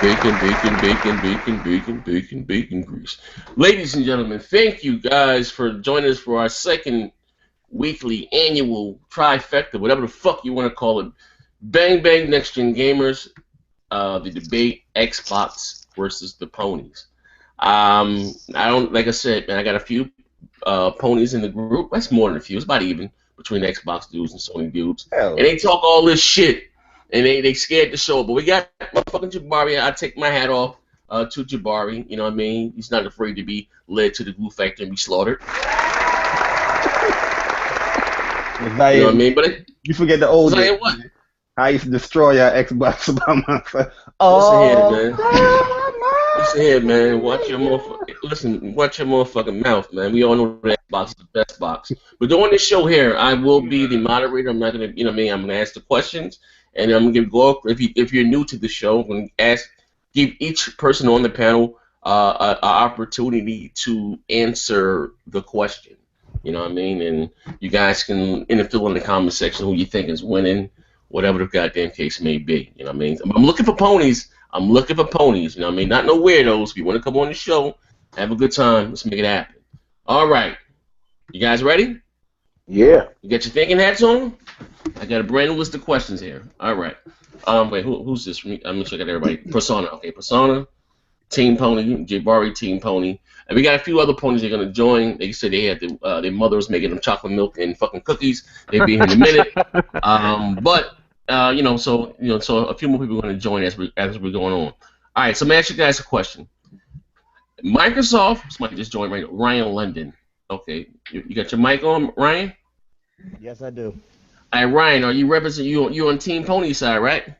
Bacon, bacon, bacon, bacon, bacon, bacon, bacon grease. Ladies and gentlemen, thank you guys for joining us for our second weekly annual trifecta, whatever the fuck you want to call it. Bang Bang Next Gen Gamers, the debate Xbots versus the Ponies. I don't like I said, man. I got a few ponies in the group. That's more than a few. It's about even between Xbox dudes and Sony dudes, and Hell, they talk all this shit, and they scared to show it. But we got motherfucking Jabari. I take my hat off to Jabari. You know what I mean? He's not afraid to be led to the glue factory and be slaughtered. You know what I mean? But you forget the old days. what? How I used to destroy your Xbox about myself. Listen here, Oh, man. Listen here, man. Watch your motherfucking mouth, man. We all know that Xbox is the best box. But during this show here, I will be the moderator. I'm not gonna, you know what I mean? I'm gonna ask the questions, and I'm gonna go. If you're new to the show, I'm gonna give each person on the panel an opportunity to answer the question. You know what I mean? And you guys can fill in the comment section who you think is winning, whatever the goddamn case may be. You know what I mean? I'm looking for ponies. I'm looking for ponies. You know what I mean? Not no weirdos. If you want to come on the show, have a good time. Let's make it happen. All right. You guys ready? yeah. You got your thinking hats on? I got a brand new list of questions here. All right. Wait, who's this? I'm gonna check out everybody. Persona. Okay, Persona. Team Pony. Jabari Team Pony. And we got a few other ponies that are gonna join. They said they had their mothers making them chocolate milk and fucking cookies. They'll be here in a minute. So a few more people are going to join as we're going on. All right, so let me ask you guys a question. Microsoft, somebody just joined right now, Ryan London. Okay, you got your mic on, Ryan? Yes, I do. All right, Ryan, are you representing you on Team Pony side, right?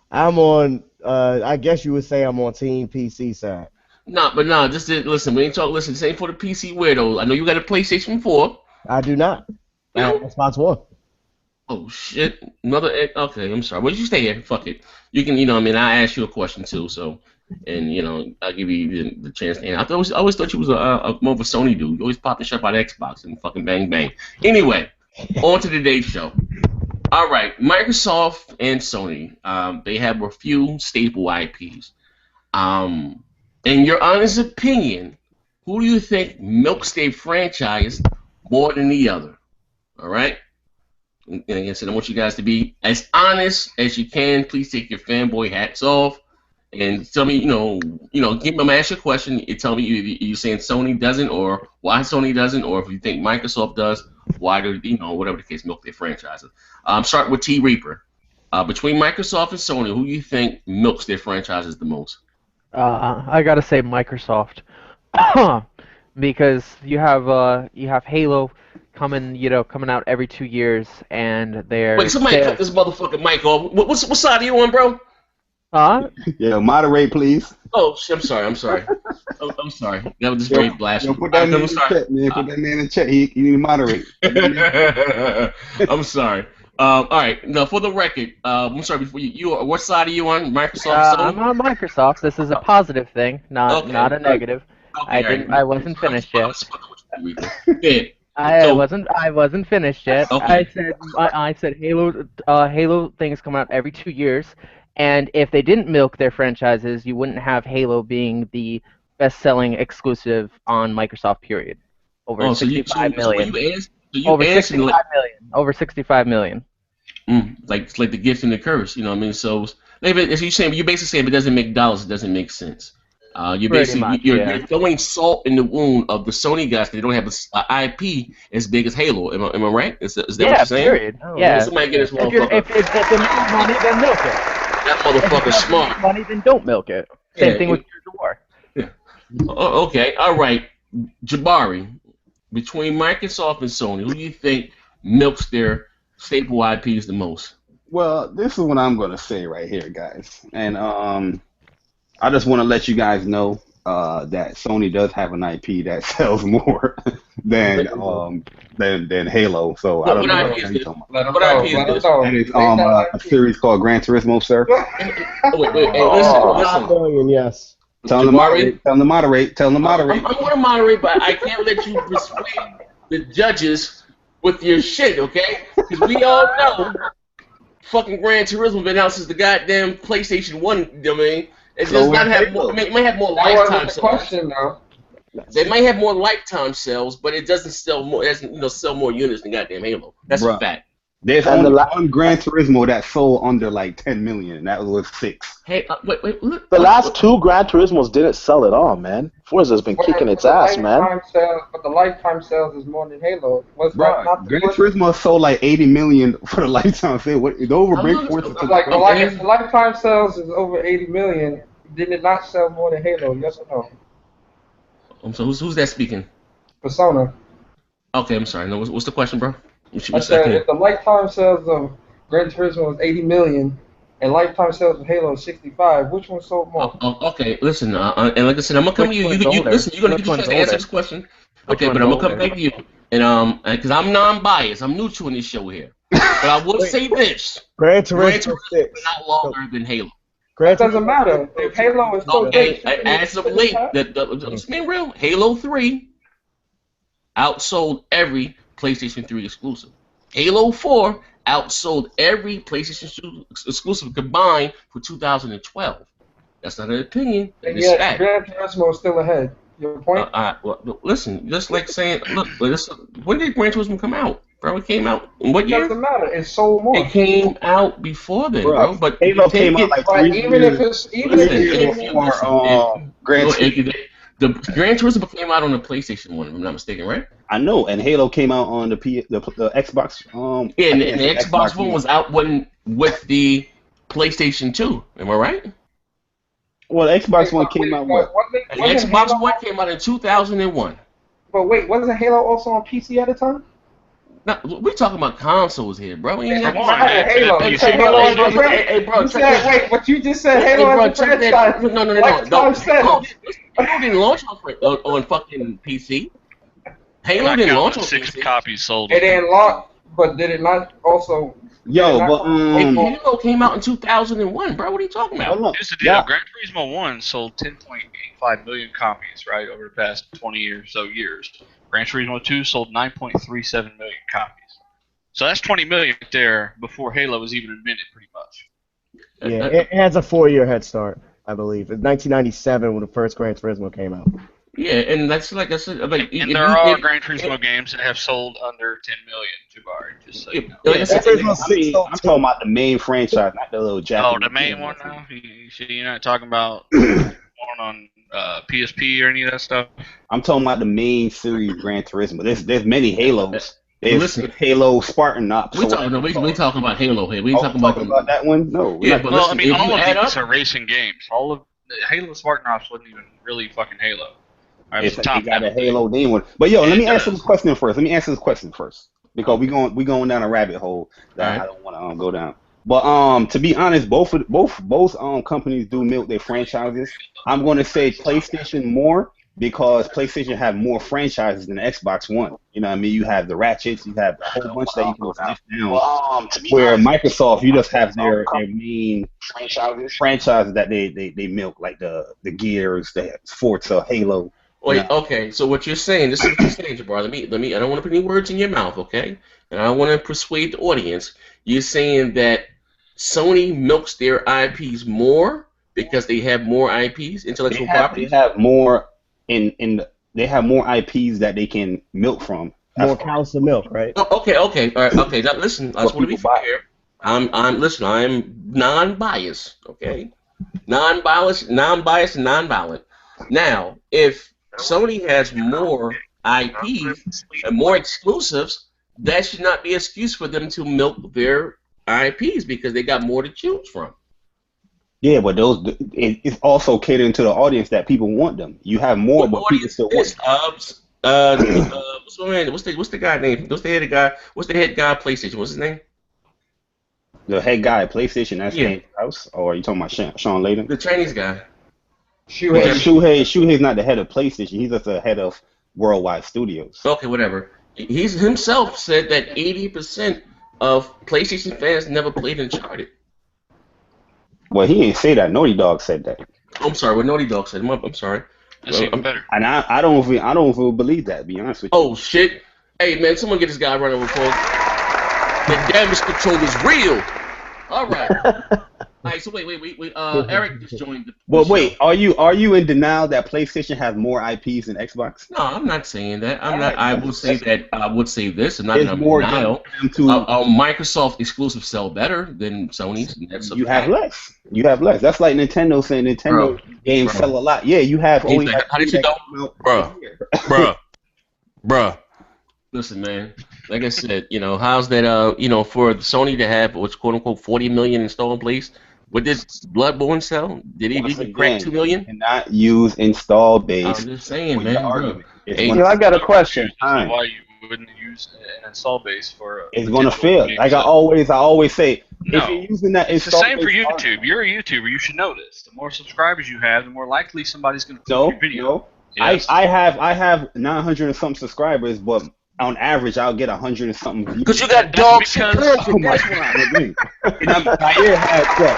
I'm on. I guess you would say I'm on Team PC side. No, just listen. We ain't talk. Listen, this ain't for the PC weirdos. I know you got a PlayStation 4. I do not. I have Xbox One. Oh shit! Okay, I'm sorry. Well, you stay here. Fuck it. You can, I mean, I asked you a question too, so, and I'll give you the chance to answer. I always thought you was a more of a Sony dude. You always popping shit about Xbox and fucking bang bang. Anyway, on to today's show. All right, Microsoft and Sony, they have a few staple IPs. In your honest opinion, who do you think milks their franchise more than the other? All right. And like I said, I want you guys to be as honest as you can. Please take your fanboy hats off and tell me, give me ask you a question. You tell me you're saying Sony doesn't, or why Sony doesn't, or if you think Microsoft does, why do whatever the case, milk their franchises. Start with T Reaper. Between Microsoft and Sony, who do you think milks their franchises the most? I gotta say Microsoft, because you have Halo coming out every 2 years, and Wait, somebody cut this motherfucking mic off. What side are you on, bro? Yeah, moderate, please. Oh, I'm sorry. I'm sorry. That was just very blasphemous. Put that man in the chat, man. Put that man in the chat. He need to moderate. I'm sorry. All right. No, for the record, I'm sorry. Before what side are you on? Microsoft. I'm on Microsoft. This is a positive thing, not a negative. Okay, I wasn't finished yet. Yeah. I wasn't finished yet. Okay. I said Halo things come out every 2 years, and if they didn't milk their franchises, you wouldn't have Halo being the best-selling exclusive on Microsoft. Period. Over 65 million. Over 65 million. Like the gift and the curse, you know what I mean? So as you're saying, you're basically saying if it doesn't make dollars, it doesn't make sense. You're throwing salt in the wound of the Sony guys. They don't have an IP as big as Halo. Am I right? Is that what you're saying? Period. Yeah. Somebody get this motherfucker. If they make money, then milk it. That motherfucker's smart. Money, then don't milk it. Same thing with Gears of War. Yeah. Okay. All right. Jabari, between Microsoft and Sony, who do you think milks their staple IPs the most? Well, this is what I'm going to say right here, guys. And I just want to let you guys know that Sony does have an IP that sells more than Halo. So I don't know what you're talking about. What IP is this? That is a series called Gran Turismo, sir. Wait, listen. Million, yes. Tell them to moderate. Tell them to moderate. Tell them to moderate. I'm going to moderate, but I can't let you persuade the judges with your shit, okay? Because we all know fucking Gran Turismo been out since the goddamn PlayStation 1 domain, It So does not where's have more. Halo? I mean, it might have more That lifetime wasn't the sales. question, though. They might have more lifetime sales, but it doesn't sell more. It doesn't sell more units than goddamn Halo. That's a Bruh. fact. There's And only one Gran Turismo that sold under like 10 million, and that was 6. Hey, wait, look. the last 2 Gran Turismos didn't sell at all, man. Forza's been kicking its ass, man. But the lifetime sales is more than Halo. Was that Bruh, not the Gran question? Turismo sold like 80 million for the lifetime sale. What? It overbreak I'm Forza not- to Like the the lifetime sales is over 80 million. Did it not sell more than Halo? Yes or no? So who's that speaking? Persona. Okay, I'm sorry. No, what's the question, bro? I said if the lifetime sales of Gran Turismo was 80 million and lifetime sales of Halo is 65, which one sold more? Okay, listen, and like I said, I'm gonna come to you. Which one's older? Listen, you're gonna Which get a chance one's to answer older? this question. Which Okay, but one's I'm gonna come older? back to you, and because I'm non-biased, I'm neutral in this show here. But I will say this: Gran Gran Turismo Turismo 6. is not longer than Halo. Gran That doesn't Turismo matter. If Halo is so Okay, big, as of late, let's be real. Halo 3 outsold every PlayStation 3 exclusive. Halo 4 outsold every PlayStation 2 exclusive combined for 2012. That's not an opinion. and It's yet fact. Gran Turismo is still ahead. Your point? Well, listen, just like saying, look, when did Gran Turismo come out, bro? It came out in what It year? doesn't matter. It sold more. It came out before then, bro. Bruh, But Halo you take came out it- like But 3 even years. if it's Listen, Gran the Gran Turismo came out on the PlayStation 1, if I'm not mistaken, right? I know, and Halo came out on the Xbox. Yeah, and I the think it's Xbox One was out with the PlayStation 2. Am I right? Well, the Xbox One came out what? And the Xbox One came out in 2001. But wait, wasn't Halo also on PC at the time? Now, we're talking about consoles here, bro. We ain't got Come on, man. Halo. Hey, You hey, said bro, Halo as a hey, bro, You check said, this. wait, but you just said Hey, Halo bro, as a check that. franchise. No. Lifetime sales. Halo didn't launch on fucking PC. Halo Not didn't counting launch the on 6 PC. copies sold. It didn't launch, but did it not also? Yo, but Halo came out in 2001, bro. What are you talking about? hold on. Here's the deal. Yeah. Gran Turismo 1 sold 10.85 million copies, right, over the past 20 or so years. Gran Turismo 2 sold 9.37 million copies. So that's 20 million right there before Halo was even invented, pretty much. Yeah, it has a 4-year head start, I believe. In 1997 when the first Gran Turismo came out. Yeah, and that's like I said, like And there are Gran Turismo games that have sold under 10 million, Jabari, just so you know. like I said, I mean, I'm talking about the main franchise, not the little Japanese. Oh, the main one now? You're not talking about one on PSP or any of that stuff? I'm talking about the main series Gran Turismo. There's many Halos. There's Listen, Halo Spartan Ops. we talking about Halo here. We ain't talking about that one. No. Yeah, but Well, listen, I mean, if all you of add these up, are racing games. All of Halo Spartan Ops wasn't even really fucking Halo. Right, It's it was like top they got a down. Halo name one. But yo, Yeah, let me it answer does. this question first. Because we going down a rabbit hole that Alright. I don't want to go down. But to be honest, both companies do milk their franchises. I'm going to say PlayStation more because PlayStation have more franchises than the Xbox One. You know what I mean? You have the Ratchets, you have a whole bunch that you can just lift down. Where Microsoft, you just have their main franchises that they milk, like the Gears, the Forza, Halo. wait, No. okay. So what you're saying? This is what you're saying, Jabbar. Let me. I don't want to put any words in your mouth, okay? And I don't want to persuade the audience. You're saying that Sony milks their IPs more because they have more IPs, intellectual property. They have more they have more IPs that they can milk from. More cows to milk, right? Oh, okay, all right, okay. Now listen, I just want to be people buy. fair. I'm non-biased, okay? Non-biased, and non-violent. Now, if Sony has more IPs and more exclusives, that should not be an excuse for them to milk their IPs because they got more to choose from. Yeah, but it's also catering to the audience that people want them. You have more, but people still want them. What's the guy name? What's the head guy? What's the head guy at PlayStation? What's his name? The head guy at PlayStation, that's Yeah. James House, or are you talking about Sean Layden? The Chinese guy. Shuhei's not the head of PlayStation. He's just the head of Worldwide Studios. Okay, whatever. He's himself said that 80% of PlayStation fans never played Uncharted. Well, he didn't say that. Naughty Dog said that, I'm sorry, what Naughty Dog said. I'm sorry. That's even better. and I don't even believe that. To be honest with you. Oh shit! Hey man, someone get this guy running with phone. The damage control is real. All right. Like Okay, so wait. Eric just joined the Well, show. wait. Are you in denial that PlayStation has more IPs than Xbox? No, I'm not saying that. I'm All not. right, I will say that. I would say this. I'm not in there's more games denial. for them to. Microsoft exclusives sell better than Sony's. And that's a You have fact. less. You have less. That's like Nintendo saying Nintendo games bro. sell a lot. Yeah, you have only. Like, how did you know, bruh? Listen, man. Like I said, how's that? For Sony to have what's quote unquote 40 million installed base. What did Bloodborne sell? Did he even crack 2 million? Cannot use install base. I'm just saying, man. Bro. Hey, I got a question. Why you wouldn't use an install base for? It's gonna fail. Like I always say. No, if you're using that it's the install same for base YouTube. You're a YouTuber. You should know this. The more subscribers you have, the more likely somebody's going to click your video. No. Yes. I have 900 and something subscribers, but on average, I'll get 100 and something views. Because you got dogs. Oh my God. And Zaire has what?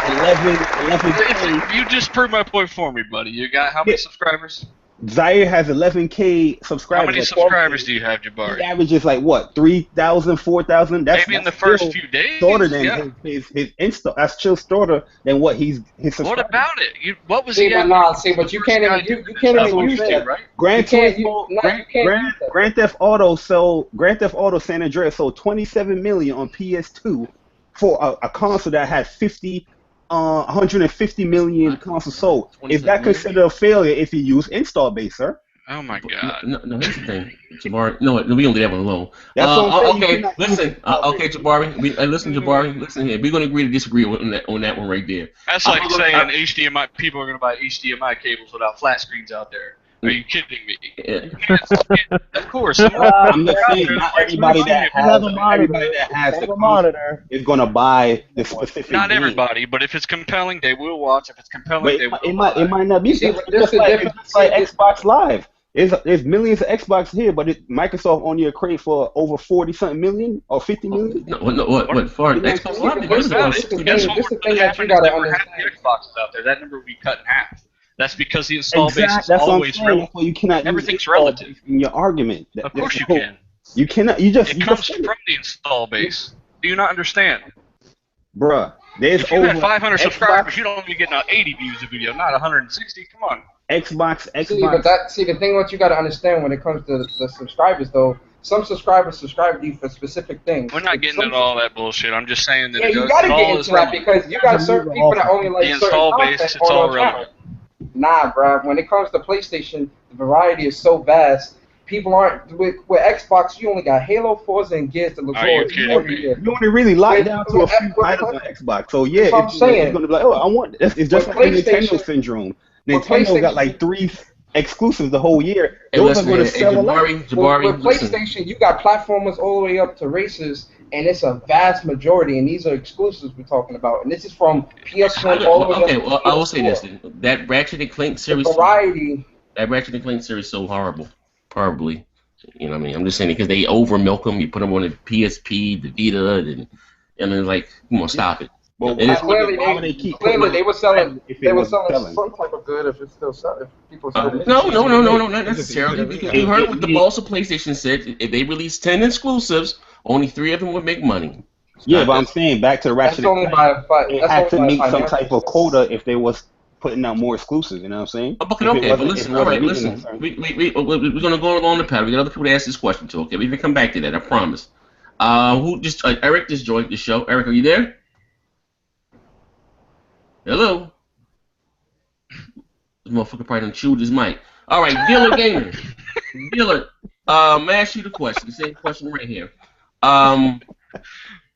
11K. You just proved my point for me, buddy. You got how many subscribers? Zaire has 11K subscribers. How many subscribers do you have, Jabari? He averages like what, 3,000, 4,000? Maybe in the first few days. Shorter than his install. That's still shorter than what his subscribers. What about it? What was he? But you can't even use that, right? Grand Theft Auto San Andreas sold 27 million on PS2 for a console that had 150 million consoles sold. Is that considered a failure if you use install base, sir? Oh my God! No, here's the thing, Jabari. No, we don't do that one alone. Okay, listen. Okay, Jabari. Listen, Jabari. Listen here. We're gonna agree to disagree on that one right there. That's like saying HDMI. People are gonna buy HDMI cables without flat screens out there. Are you kidding me? Yeah. Of course. I'm just saying, not everybody that has the monitor is going to buy the specific. Not everybody, but if it's compelling, they will watch. If it's compelling, they will. It might not be. It's like Xbox Live. There's millions of Xbox here, but Microsoft only a crate for over 40-something million or 50 million. What for Xbox Live? This is the thing that you gotta understand. Xboxes out there, that number would be cut in half. That's because the install base is always relative. You cannot everything's relative in your argument. Of course you can. You cannot. It comes from the install base. Do you not understand? Bruh, if you had 500 subscribers, you'd only be getting 80 views a video, not 160. Come on. Xbox. The thing what you got to understand when it comes to the subscribers, though, some subscribers subscribe to you for specific things. We're not getting into all that bullshit. I'm just saying that you got to get into that because you got certain people that only like the certain install base. content It's all relevant. Nah, bro. When it comes to PlayStation, the variety is so vast. People aren't with Xbox. You only got Halo, Forza, and Gears to look forward to every year. You only really lock down to a few titles on Xbox. So yeah, it's going to be like, oh, I want. It's just like the Nintendo syndrome. Nintendo got like 3 exclusives the whole year. Those are going to sell a lot. With PlayStation, you got platformers all the way up to races, and it's a vast majority. And these are exclusives we're talking about. And this is from PS1 all the way up. Okay, well, I will say this: that Ratchet and Clank series, that Ratchet and Clank series, is so horrible. Horribly, you know what I mean? I'm just saying it because they over milk them. You put them on the PSP, the Vita, and it's like, come on, stop it. Well, clearly they were selling some type of good if it's still selling. If people no, not necessarily. Because you heard what the boss of PlayStation said. If they release 10 exclusives, only 3 of them would make money. Yeah, but I'm saying back to the Ratchet and Clank, they had to meet some type of quota if they was putting out more exclusives. You know what I'm saying? Okay, but listen. All right, listen. We're gonna go along the path. We got other people to ask this question to. Okay, we can come back to that. I promise. Eric just joined the show. Eric, are you there? Hello? This motherfucker probably done chewed his mic. All right, Dealer Gamer. Dealer, may I ask you the question? The same question right here.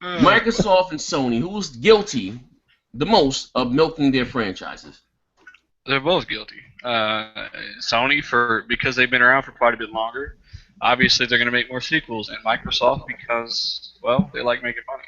Microsoft and Sony, who's guilty the most of milking their franchises? They're both guilty. Sony because they've been around for quite a bit longer. Obviously, they're going to make more sequels, and Microsoft because, well, they like making money.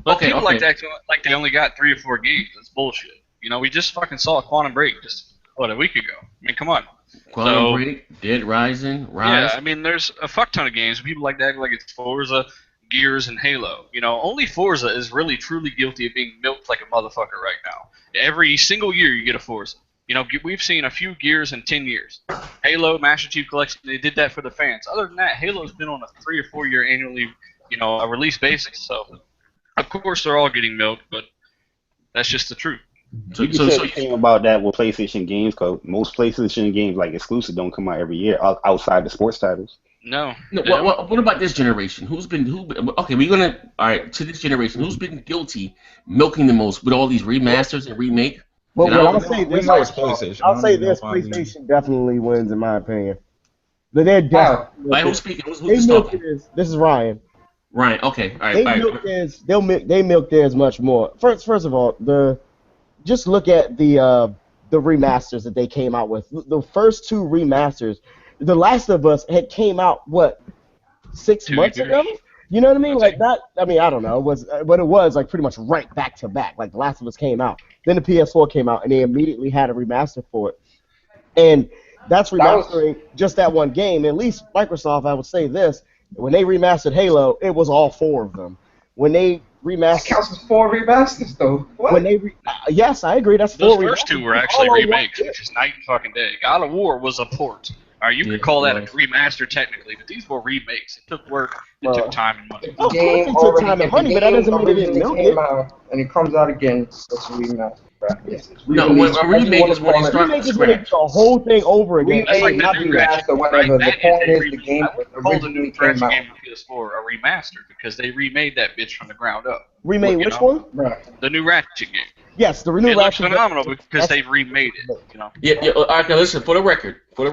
But people like to act like they only got 3 or 4 games. That's bullshit. You know, we just fucking saw Quantum Break just, a week ago. I mean, come on. Quantum Break, Dead Rising, Rise. Yeah, I mean, there's a fuck ton of games. People like to act like it's Forza, Gears, and Halo. You know, only Forza is really, truly guilty of being milked like a motherfucker right now. Every single year you get a Forza. You know, we've seen a few Gears in 10 years. Halo, Master Chief Collection, they did that for the fans. Other than that, Halo's been on a 3 or 4 year annually, a release basis. So, of course, they're all getting milked, but That's just the truth. You can say the same about that with PlayStation games, because most PlayStation games, like exclusive, don't come out every year outside the sports titles. No. What about this generation? Okay, we're gonna all right to this generation. Who's been guilty milking the most with all these remasters and remake? Well, I'll say this. PlayStation. I'll say this: PlayStation definitely wins, in my opinion. But they're definitely. Who's speaking? Who's talking? This is Ryan. Ryan. Okay. All right. They milk theirs much more. First of all, just look at the remasters that they came out with. The first two remasters, The Last of Us had came out 6 months ago. You know what I mean? Like that. I mean, I don't know. But it was like pretty much right back to back. Like The Last of Us came out, then the PS4 came out, and they immediately had a remaster for it. And that's remastering just that one game. At least Microsoft, I would say this: when they remastered Halo, it was all 4 of them. When they remastered, that counts as 4 remasters, though. What? When they yes, I agree. That's 4. Those first 2 were actually remakes, which is night and fucking day. God of War was a port. Or you could call that a remaster technically, but these were remakes. It took work, it took time and money. Of course it took time and money, but that doesn't mean it didn't milk it. And it comes out again, it's a remaster. No, a remake is when they start from scratch. The whole thing over again. That's like the new Ratchet, right? The point is the game called the new Ratchet game on PS4 a remaster because they remade that bitch from the ground up. Remade which one? The new Ratchet game. Yes, the new Ratchet. It looks phenomenal because they remade it. You know. Yeah. Okay, listen. For the record, I'm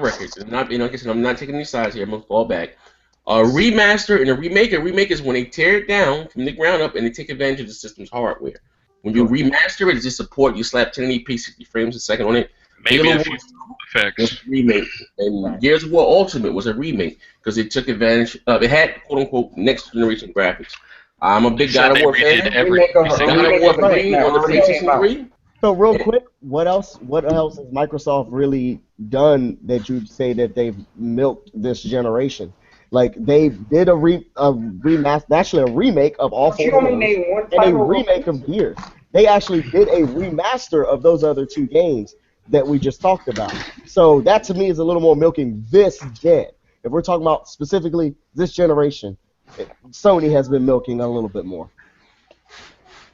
not, like I said, I'm not taking any sides here. I'm gonna fall back. A remaster and a remake is when they tear it down from the ground up and they take advantage of the system's hardware. When you remaster it, it's just support. You slap 1080p 60 frames a second on it. Maybe a few effects. Was a remake, and Gears of War Ultimate was a remake because it took advantage of. It had quote unquote next generation graphics. I'm a big God of War fan. God of War 3 on the PlayStation 3. So real quick, what else has Microsoft really done that you'd say that they've milked this generation? Like they did a remaster, actually a remake of all 4 games, and a remake of Gears. They actually did a remaster of those other 2 games that we just talked about. So that to me is a little more milking this gen. If we're talking about specifically this generation, Sony has been milking a little bit more.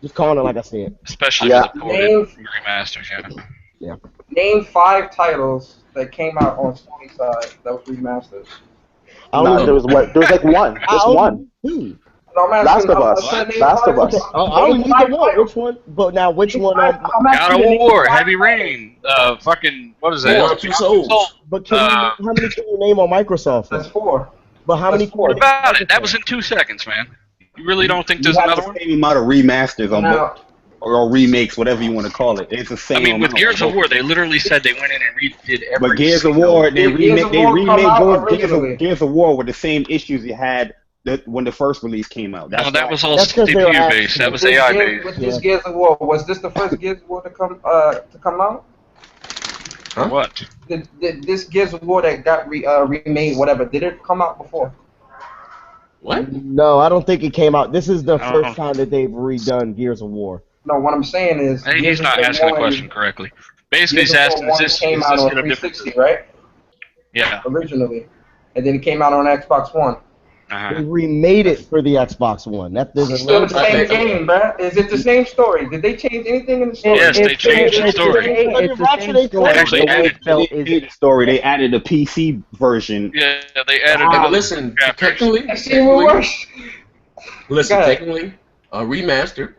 Just calling it like I said. Especially with the ported remasters, yeah. Name 5 titles that came out on Sony's side that was remastered. There was like one. There's one. Last of Us. Last of Us. I don't need the one. Which one? But now, which one? God of War, Heavy Rain, fucking what is that? 2 Souls. But how many can you name on Microsoft? That's 4. But how many? What about it? That was in 2 seconds, man. You really don't think there's another one? The same amount of remasters on both, or remakes, whatever you want to call it. It's the same. I mean, with Gears of War, they literally said they went in and redid every. But Gears of War, they remade Gears of War with the same issues you had when the first release came out. No, that was all CPU based. That was AI based. With this Gears of War, was this the first Gears of War to come out? Huh? What? This Gears of War that got remade, whatever, did it come out before? What? No, I don't think it came out. This is the first time that they've redone Gears of War. No, what I'm saying is... He's not asking the question correctly. Basically, he's asking, is this came out on 360, right? Yeah. Originally. And then it came out on Xbox One. They remade it for the Xbox One. It's still the same game, man. Is it the same story? Did they change anything in the story? Yes, they changed the story. It's the same story. Actually, they added a PC version. Yeah, they added. But listen, technically, technically, a remaster.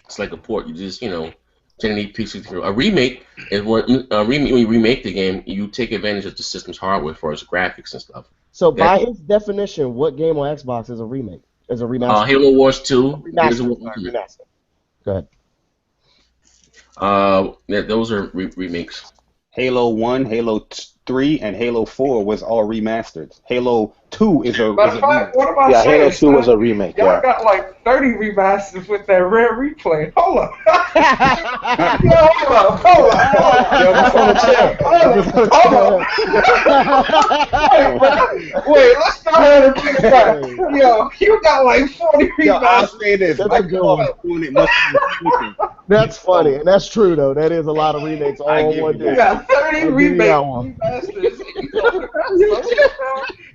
It's like a port. You just, 1080p. A remake is when you remake the game, you take advantage of the system's hardware for its graphics and stuff. So by its definition, what game on Xbox is a remake? Is a remaster? Halo Wars 2. Remaster. Go ahead. Those are remakes. Halo 1, Halo 3, and Halo 4 was all remastered. Halo 2 is a remake. What about Halo 2 was a remake. Y'all got like 30 remasters with that rare replay. Hold up. Hold up. Wait, let's start at the big guy. Yo, you got like 40 remasters. I'll say this. That's funny, and that's true though. That is a lot of remakes all in one day. You got 30 remasters.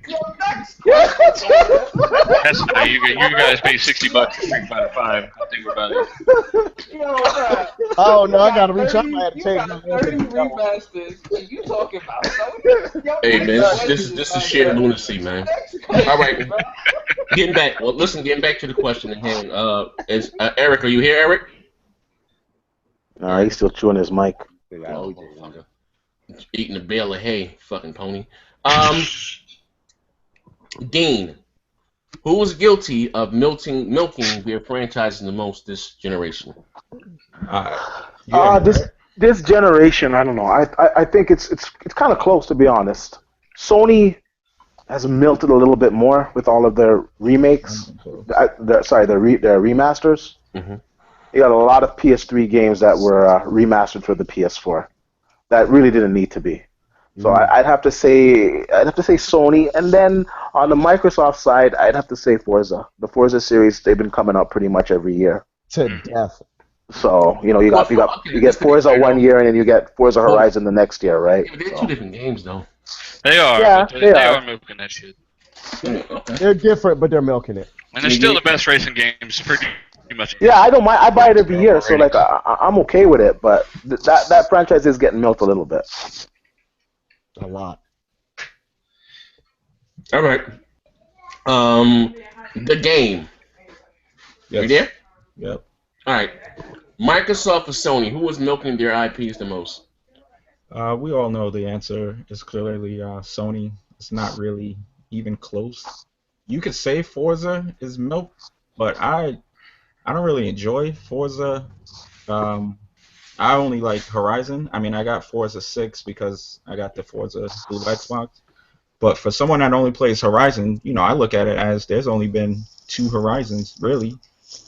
Yo, next. That's how you guys pay $60 for Street Fighter 5. I think about it. Yo, bruh. Oh no, I gotta reach out. 30, I had to you change got my 30 answer. remasters, and you talking about Sony? Yo, Hey man, next this question, is sheer lunacy, man. Next All question, right, bro. getting back to the question at hand. Is Eric, are you here, Eric? Nah, he's still chewing his mic. Oh, eating a bale of hay, fucking pony. Dean, who was guilty of milking their franchises the most this generation? This generation, I don't know. I think it's kind of close, to be honest. Sony has milked it a little bit more with all of their remakes. Their remasters. Mm-hmm. You got a lot of PS3 games that were remastered for the PS4 that really didn't need to be. So I'd have to say Sony, and then on the Microsoft side, I'd have to say Forza. The Forza series, they've been coming out pretty much every year. To death. So you get Forza one year, and then you get Forza Horizon the next year, right? Yeah, they're two different games, though. They are. Yeah, they are milking that shit. They're different, but they're milking it. And they're still the best racing games, pretty much. Yeah, I don't mind. I buy it every year, so like I'm okay with it. But that franchise is getting milked a little bit. A lot. All right. The game. Yes. You there? Yep. All right. Microsoft or Sony, who was milking their IPs the most? We all know the answer is clearly Sony. It's not really even close. You could say Forza is milk, but I don't really enjoy Forza. I only like Horizon. I mean, I got Forza 6 because I got the Forza Blue Xbox. But for someone that only plays Horizon, I look at it as there's only been 2 Horizons, really.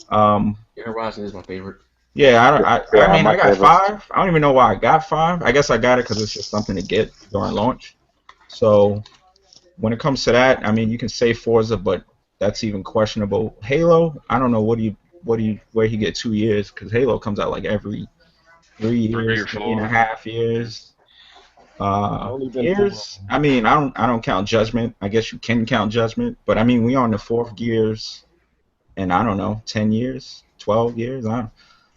Horizon is my favorite. Yeah, I mean, I got 5. I don't even know why I got 5. I guess I got it because it's just something to get during launch. So when it comes to that, I mean, you can say Forza, but that's even questionable. Halo, I don't know where he get 2 years, because Halo comes out like every 3 years, 3.5 years. Years. I mean, I don't count Judgment. I guess you can count Judgment, but I mean, we on the 4th Gears, and I don't know, 10 years, 12 years.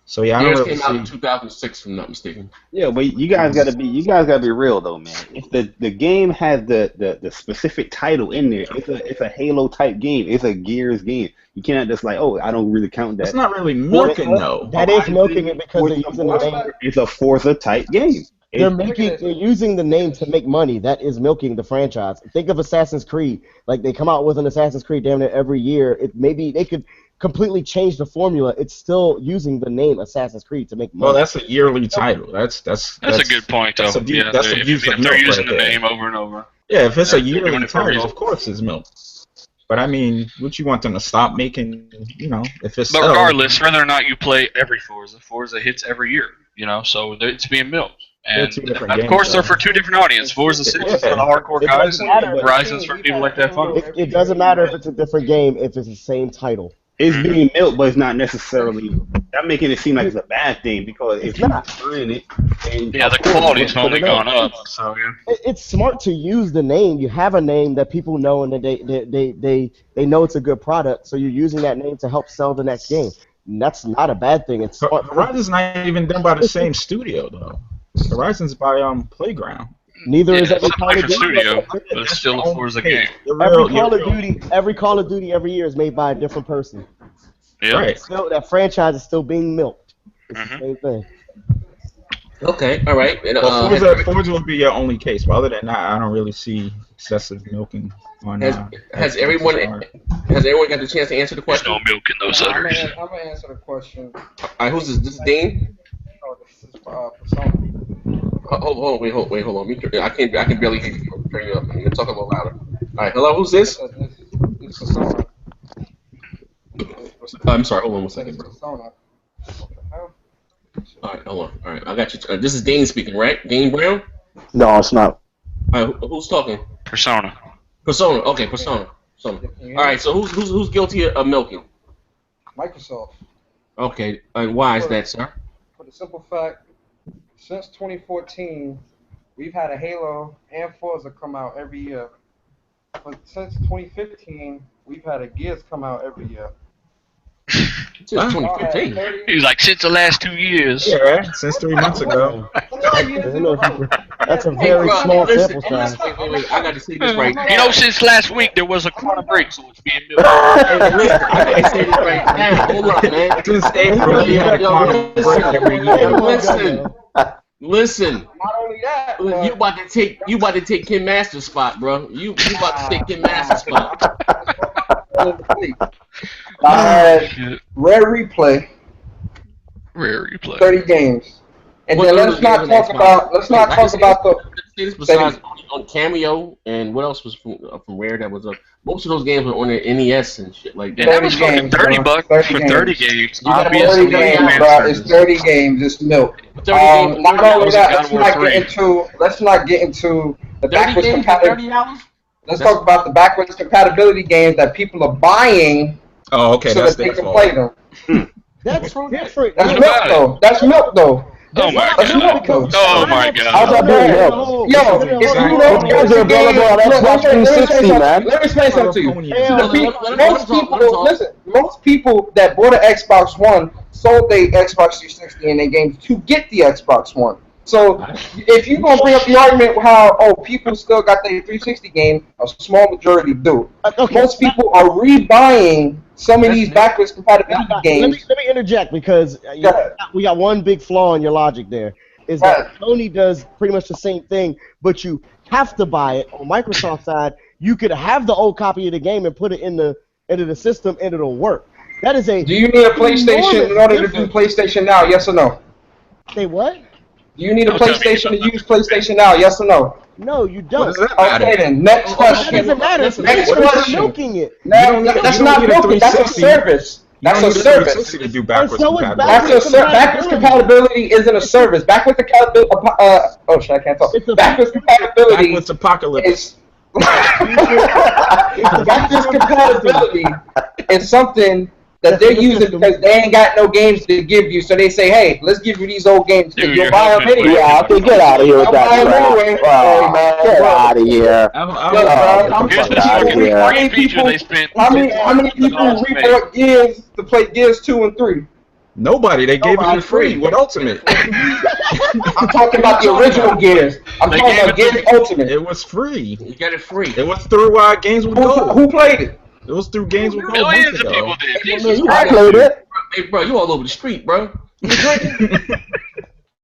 So yeah, I don't really came out in 2006, if I'm not mistaken. Yeah, but you guys gotta be real though, man. If the game has the specific title in there, it's a Halo type game. It's a Gears game. You cannot just like, I don't really count that. It's not really milking though. That is milking it because they're using the name. It's a Forza type game. They're using the name to make money. That is milking the franchise. Think of Assassin's Creed. Like, they come out with an Assassin's Creed damn near every year. Maybe they could completely change the formula. It's still using the name Assassin's Creed to make money. Well, that's a yearly title. That's a good point, though. That's if they're using the name over and over. Yeah, if it's a yearly title, of course it's milk. But I mean, what you want them to stop making? If it's. But regardless, whether or not you play every Forza hits every year. So it's being milked. And of course, they're for 2 different audiences. Forza 6 is for the hardcore guys, and Horizon's for people like that fun. It doesn't matter if it's a different game if it's the same title. It's being milked, but it's not necessarily. I'm making it seem like it's a bad thing because if you're not trying it, and the quality's only gone up. So yeah, it's smart to use the name. You have a name that people know, and they know it's a good product. So you're using that name to help sell the next game. And that's not a bad thing. It's smart. Horizon's not even done by the same studio though. Horizon's by Playground. Neither is every Call of Duty. Studio, but it's still a Forza game. Every Call of Duty every year is made by a different person. Yeah. Right. Still, that franchise is still being milked. It's the same thing. Okay, all right. And, Forza would be your only case, but other than that, I don't really see excessive milking on. Has everyone got the chance to answer the question? There's no milk in those udders. I'm gonna answer the question. All right, who's this? This is Dean. No, this is Persona. Hold on. I can barely hear you. Turn you up. You're talking a little louder. All right, hello. Who's this? It's Persona. I'm sorry. Hold on 1 second, bro. Persona. All right, hold on. All right, I got you. This is Dane speaking, right? Dane Brown? No, it's not. All right, who's talking? Persona. Okay, Persona. All right, so who's guilty of milking? Microsoft. Okay, and why is that, sir? For the simple fact, since 2014, we've had a Halo and Forza come out every year. But since 2015, we've had a Gears come out every year. Since 2015. He was like, since the last 2 years. Yeah, since 3 months ago. That's a very small sample size. Wait, I got to say this right now. You know, since last week there was a corner break, so it's being built. Hey, listen, I got to say this right now. Hold up, man. Since April, you had a corner break every year. Listen. Not only that, You about to take Kim Master's spot, bro. You about to take Kim Master's spot. Rare replay. Rare replay. 30 games. And What then other let's not games talk on about Xbox? the Besides on Cameo and what else was from Rare that was up? Most of those games were on the NES and shit like that. And that was fucking $30 for 30 games. Obvious 30 games, bro. It's 30 games. It's milk. 30 games. Not only that, God of War 3. let's not get into the 30 backwards games for compatibility. $30? Let's talk about the backwards compatibility games that people are buying Oh, okay, so that's that they their can fault. play them. That's different. That's What milk, about though. That's milk, though. Oh my That's milk, though. god. Oh my How's god. that being milk? Yo, if you know Games are available on Xbox 360, man. Let me explain something to you. Ponies. Most people that bought an Xbox One sold their Xbox 360 and their games to get the Xbox One. So if you're gonna bring up the argument how people still got their 360 game, a small majority do. Most people are rebuying some of these backwards compatibility games. Let me interject because we got one big flaw in your logic there. Is that Sony does pretty much the same thing, but you have to buy it. On Microsoft side, you could have the old copy of the game and put it into the system and it'll work. That is a. Do you need a PlayStation in order to do PlayStation Now? Yes or no? Say what? Do you need a PlayStation to use PlayStation Now? Yes or no? No, you don't. What does that matter? Okay then. Next That question. doesn't matter. Next question. Milking it. No, that's not milking. That's a service. That's a service. To do backwards So it's compatibility. Backwards compatibility isn't a service. Backwards compatibility. Oh shit, I can't talk. Backwards compatibility Backwards apocalypse. is. Backwards compatibility is something that they're using because they ain't got no games to give you. So they say, hey, let's give you these old games. Dude, You'll you're buy them helping anyway. Yeah, okay, get out of here with I'll buy that them crap. anyway. Oh, Hey, man, get look. out of here. I'm Here's the Fuck outta fucking here. free feature they spent. How many people rebought Gears to play Gears 2 and 3? Nobody. They gave it for free with Ultimate. I'm talking about the original Gears. I'm They talking gave about it to Gears Ultimate. It was free. You got it free. It was through Games with Gold. Who played it? It was through Games with Gold Millions months of ago. people did. Jesus I Christ. played it. Hey, bro, you all over the street, bro. You drinking?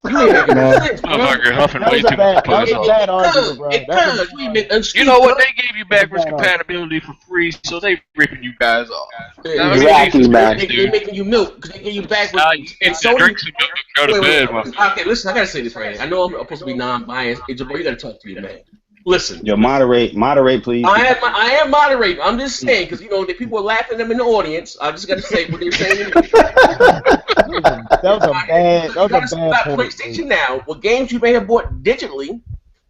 You ain't making no sense, bro. Motherfucker huffing That way was a too much bad pussy. argument, bro. That's You ain't making You know what? They gave you backwards compatibility for free, so they ripping you guys off. Exactly, man. They're making you milk because they give you back with And drink some milk and go to bed, motherfucker. Okay, listen, I gotta say this right here. I know I'm supposed to be non-biased. Hey, Jabbar, you gotta talk to me, man. Listen. Yo, moderate, please. I am moderating. I'm just saying because the people are laughing at them in the audience. I just gotta say what they're saying. that was a bad point. PlayStation Now, what games you may have bought digitally,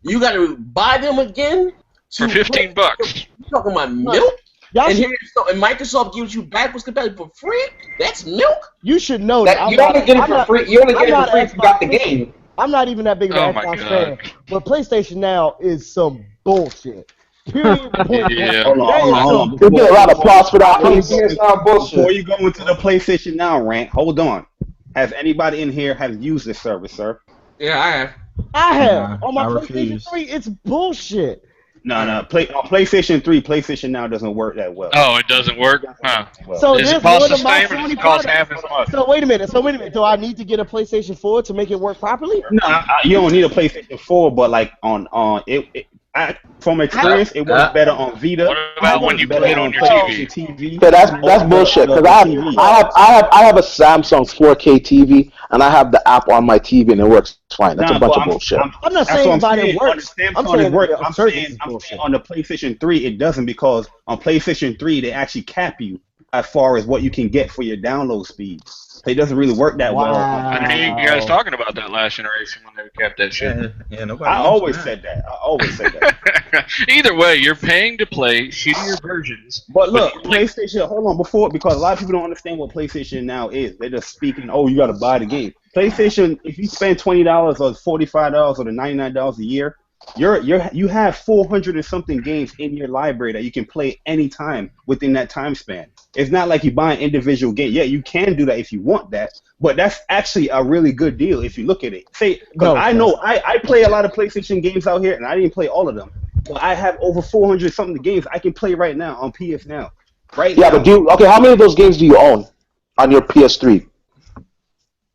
you gotta buy them again For $15. You talking about milk? Y'all And should, and Microsoft gives you backwards compatibility for free? That's milk? you should know That you only get it for free. You only get it for free if you got the game. I'm not even that big of Oh an my Xbox God. fan, but PlayStation Now is some bullshit. Period. Point Yeah. Hold on. You get a lot of applause for that, please. It's not Before bullshit. you go into the PlayStation Now rant, hold on. Has anybody in here has used this service, sir? Yeah, I have. I have Nah, on my I PlayStation refuse. 3. It's bullshit. No. On PlayStation 3, PlayStation Now doesn't work that well. Oh, it doesn't work? Huh. So Is there's it cost one the of my same or does Sony it cost products. half as much? So wait a minute. Do I need to get a PlayStation 4 to make it work properly? No, you don't need a PlayStation 4, but like from experience, it works better on Vita. What about when you better play it on your PlayStation TV? TV. Yeah, that's bullshit. Cause I have a Samsung 4K TV and I have the app on my TV and it works fine. That's a bunch of bullshit. I'm not saying by it works. I'm saying on the PlayStation 3 it doesn't because on PlayStation 3 they actually cap you as far as what you can get for your download speed. It doesn't really work that well. I hear you guys talking about that last generation when they kept that shit. Yeah, nobody. I always said that. Either way, you're paying to play shittier versions. But look, PlayStation, hold on, because a lot of people don't understand what PlayStation Now is. They're just speaking, oh, you got to buy the game. PlayStation, if you spend $20 or $45 or the $99 a year, you have 400 and something games in your library that you can play anytime within that time span. It's not like you buy an individual game. Yeah, you can do that if you want that, but that's actually a really good deal if you look at it. Say, because No, I know I play a lot of PlayStation games out here, and I didn't play all of them, but I have over 400 something games I can play right now on PS Now. Right Yeah, now. but okay, how many of those games do you own on your PS3?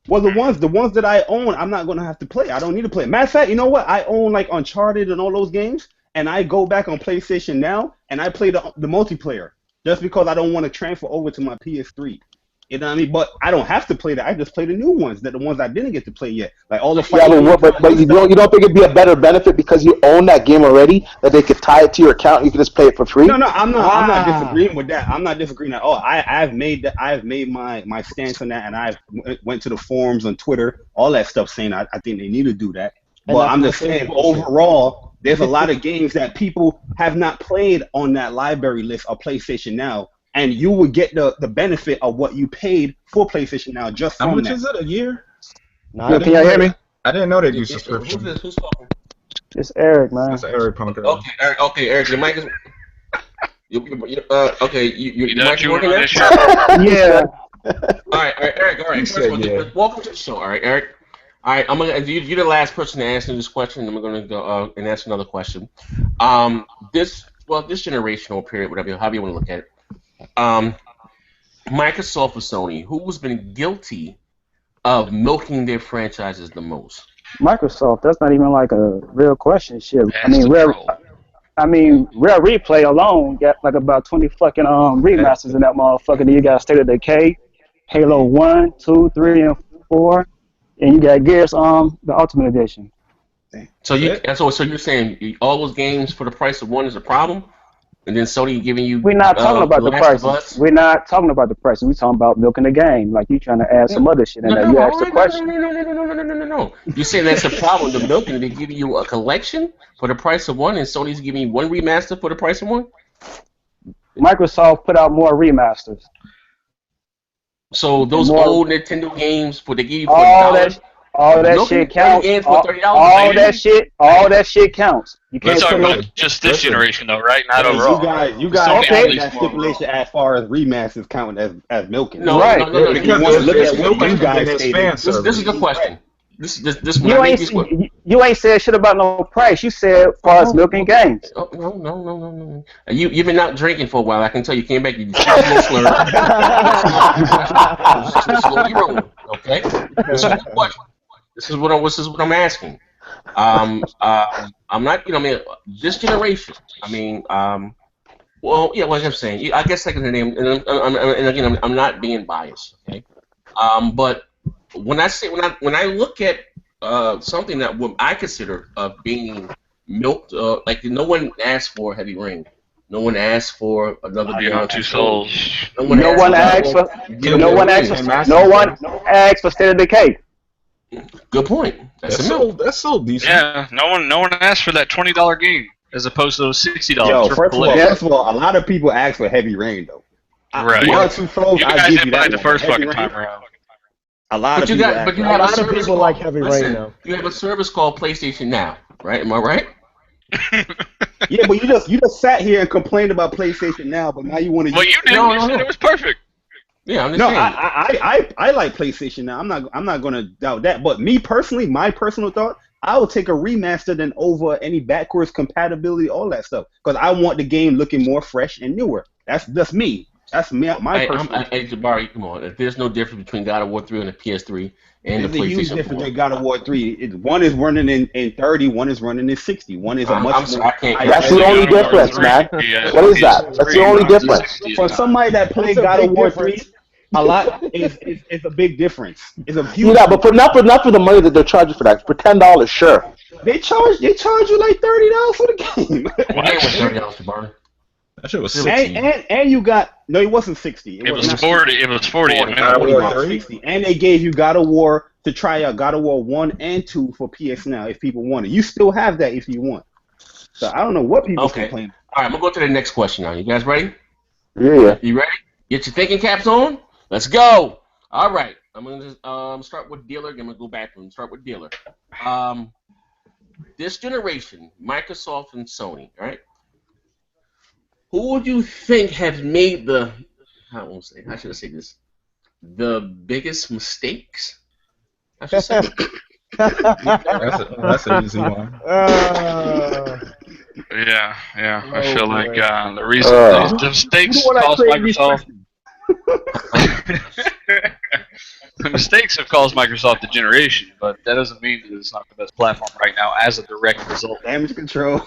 Well, the ones that I own, I'm not gonna have to play. I don't need to play. Matter of fact, you know what? I own like Uncharted and all those games, and I go back on PlayStation Now and I play the multiplayer just because I don't want to transfer over to my PS3. You know what I mean? But I don't have to play that. I just play the new ones, the ones I didn't get to play yet, like all the Yeah, fighting games. but you don't think it'd be a better benefit because you own that game already that they could tie it to your account and you can just play it for free? No, I'm not disagreeing with that. I'm not disagreeing at all. I've made my stance on that, and I've went to the forums on Twitter, all that stuff, saying I think they need to do that. And But that's I'm my just saying, thing. overall, there's a lot of games that people have not played on that library list of PlayStation Now, and you would get the benefit of what you paid for PlayStation Now just How from much that. is it a year? Not Yo, can y'all hear me? I didn't know they do Who's subscription. this? Who's talking? It's Eric, man. That's Eric Punker. Okay, Eric, your mic is. Okay, your know mic is you working were now? on this show. Yeah. All right. He First of all, said yeah. welcome to the show. All right, Eric. All right, I'm gonna. You're the last person to answer this question. And I'm gonna go and ask another question. This generational period, whatever, however you want to look at it. Microsoft or Sony, who's been guilty of milking their franchises the most? Microsoft, that's not even like a real question. Shit. That's the troll. Rare Replay alone got like about 20 fucking remasters in that motherfucker. Then you got State of Decay, Halo 1, 2, 3, and 4, and you got Gears the Ultimate Edition. So you're saying all those games for the price of one is a problem, and then Sony giving you? We're not talking about the Last of prices. Us? We're not talking about the prices. We're talking about milking the game. Like you trying to add some other shit in there. You asked the question. No. You're saying that's a problem. The milking, they give you a collection for the price of one, and Sony's giving you one remaster for the price of one. Microsoft put out more remasters. So those More- old Nintendo games, they give you for All $1. that Milking shit 30 counts. games for All, $30, all baby. that shit counts. You We're can't talking put no. about just this generation, though, right? Not Hey, overall. you guys Sony added at that least more stipulation as far as remasters count as milking. No, Right. no. If you want to look at what you guys his stated, fan This is a service. good question. This You ain't said shit about no price. You said as far as milking games. Oh, no. You've been out drinking for a while. I can tell you came back. You speak a little slurred. Slowly rolling. Okay. This is a good question. This is what I'm asking. I'm not. This generation. Well, yeah. Like I'm saying, I guess second name, and again, I'm not being biased. Okay. But when I look at something that what I consider being milked, like no one asked for Heavy Rain, no one asked for another Beyond Two Souls. No one asked for State of Decay. Good point. That's so decent. Yeah, no one asked for that $20 game as opposed to those $60. Yo, for first play. of all, a lot of people ask for Heavy Rain though. Right. Beyond Two Souls, You I guys give didn't you buy that the one. first Heavy fucking Rain, time around. a lot But of you people got, ask but you for A have a lot of service people called, like Heavy Rain listen, now. you have a service called PlayStation Now, right? Am I right? Yeah, but you just sat here and complained about PlayStation Now, but now you want to. Well, you did. No, You no, said no. it was perfect. Yeah, I'm just No, saying. I like PlayStation Now. I'm not gonna doubt that. But me personally, my personal thought, I would take a remaster than over any backwards compatibility, all that stuff, because I want the game looking more fresh and newer. That's me. That's me. My personal. Hey, Jabari, come on. If there's no difference between God of War 3 and the PS3 and There's the a huge PlayStation difference 4. in God of War 3. One is running in 30, one is running in 60. One is a I'm much sorry, more. I can't. That's the only difference, man. What is that? That's the only difference. For somebody that played It's a God of big War difference. 3, a lot is a big difference. It's a huge. Yeah, but not for the money that they're charging for that. For $10, sure. They charge you like $30 for the game. The game was $30, Jabari. That shit was 60. and you got no, it wasn't 60. It was not 40. It was 40. God It War was 3? 60. And they gave you God of War to try out God of War 1 and 2 for PS Now if people want it. You still have that if you want. So I don't know what people complain. All right, I'm gonna go to the next question now. You guys ready? Yeah. You ready? Get your thinking caps on. Let's go. All right. I'm gonna start with dealer. I'm gonna go back and start with dealer. this generation, Microsoft and Sony, right? Who would you think have made the? I won't say. I should have said this. The biggest mistakes. I should say. That's an easy one. Yeah. I feel boy. like the reason the mistakes Who would I caused create these Microsoft. questions? The mistakes have caused Microsoft degeneration, but that doesn't mean that it's not the best platform right now as a direct result. Damage control.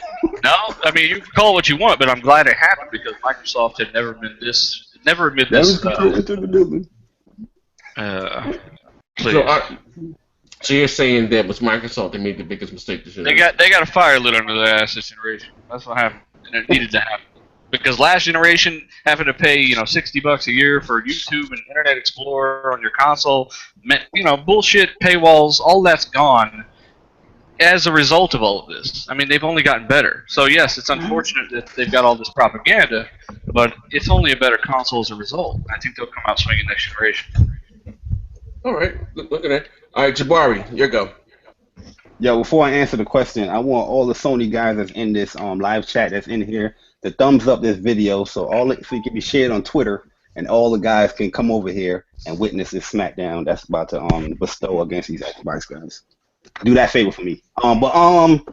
No, I mean you can call it what you want, but I'm glad it happened because Microsoft had never been this. Damage control into the building. Please. So you're saying that was Microsoft that made the biggest mistake this year? They got a fire lit under their ass this generation. That's what happened, and it needed to happen. Because last generation, having to pay $60 a year for YouTube and Internet Explorer on your console, meant bullshit paywalls. All that's gone as a result of all of this. I mean, they've only gotten better. So yes, it's unfortunate that they've got all this propaganda, but it's only a better console as a result. I think they'll come out swinging next generation. All right, look at that. All right, Jabari, your go. Yo, before I answer the question, I want all the Sony guys that's in this live chat that's in here to thumbs up this video so it can be shared on Twitter and all the guys can come over here and witness this smackdown that's about to bestow against these Xbox guys. Do that favor for me. Answer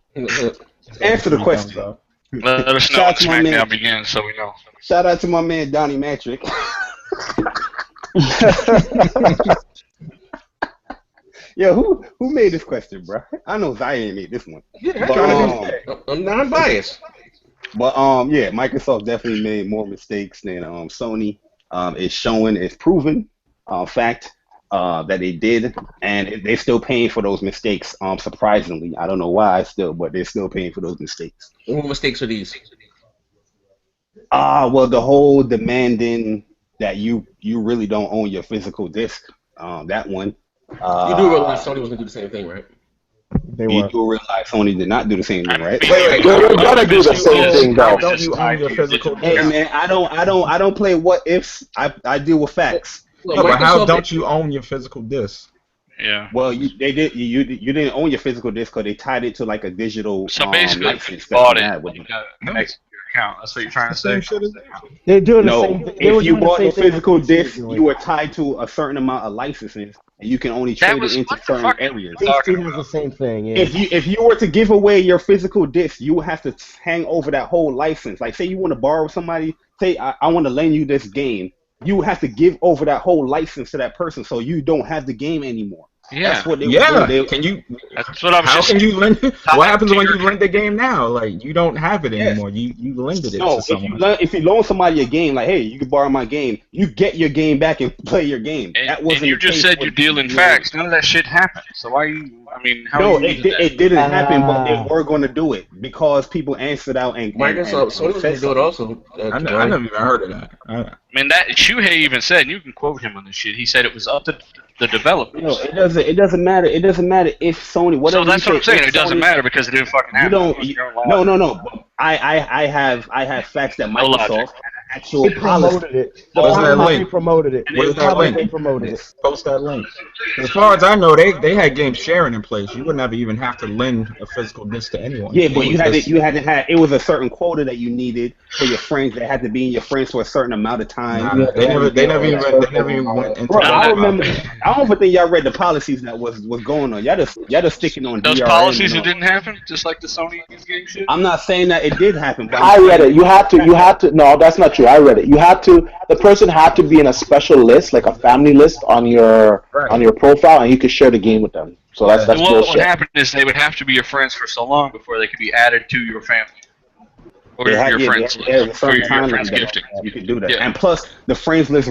the question. Let us know when SmackDown begins so we know. Shout out to my man Donnie Matrick. Yo, who made this question, bro? I know Zion made this one. Yeah, but, I'm non-biased. But yeah, Microsoft definitely made more mistakes than Sony. It's proven fact that they did, and they're still paying for those mistakes. Surprisingly, I don't know why but they're still paying for those mistakes. What mistakes are these? Well, the whole demanding that you really don't own your physical disc. That one. You do realize Sony was gonna do the same thing, right? You do realize Sony did not do the same thing, right? Wait, you're gonna do the same thing, though. Don't you own your physical disc? Hey man, I don't play what ifs. I deal with facts. No, but how don't you own your physical disc? Yeah. Well, you didn't own your physical disc because they tied it to like a digital. So basically, license you bought that it. with You got connected to your account. That's what you're trying to say. They're doing the No, same thing. if you bought a physical disc, you were tied to a certain amount of licenses, and you can only trade it into certain areas. PC has the same thing. Yeah. If you were to give away your physical disc, you would have to hang over that whole license. Like, say you want to borrow somebody, say I want to lend you this game, you would have to give over that whole license to that person, so you don't have the game anymore. Yeah. That's what they Yeah. would do. Can you? That's what I was How just can you lend? What happens when you your- lend the game now? Like you don't have it Yes. anymore. You lended it No, to someone. if you loan somebody a game, like, hey, you can borrow my game, you get your game back and play your game. And, That wasn't and you the just case said with you're dealing the- facts. None of that shit happened. So why are you? I mean, how No, are you using that? it didn't happen, but they were going to do it because people answered out and Microsoft, Sony was said gonna do it also. I never even heard of that. I mean, that Shuhei even said, and you can quote him on this shit. He said it was up to the developers. No, it doesn't matter. It doesn't matter if Sony. Whatever. So that's you what I'm say, saying. if It doesn't Sony- matter because it didn't fucking You happen. don't. You're lying. No. I have facts that No logic. Microsoft actual They policy. promoted it. The Where's that problem is link? they promoted it. Where's that link? They promoted it. Post that link. As far as I know, they had game sharing in place. You wouldn't even have to lend a physical disc to anyone. Yeah, but It you was had just- to have. It was a certain quota that you needed for your friends. That had to be in your friends for a certain amount of time. Nah, they never even went into Bro, I that. remember. I don't even think y'all read the policies that was going on. Y'all just sticking on Those DRM, policies, you it know. didn't happen, just like the Sony game shit. I'm not saying that it did happen, but I read it. You have to. No, that's not true. I read it. The person had to be in a special list, like a family list on your profile, and you could share the game with them. So that's And what would bullshit. happen is they would have to be your friends for so long before they could be added to your family or They your had- yeah, friends they list had a for certain your time friends limit gifting. that you could do that. Yeah. And plus, the friends list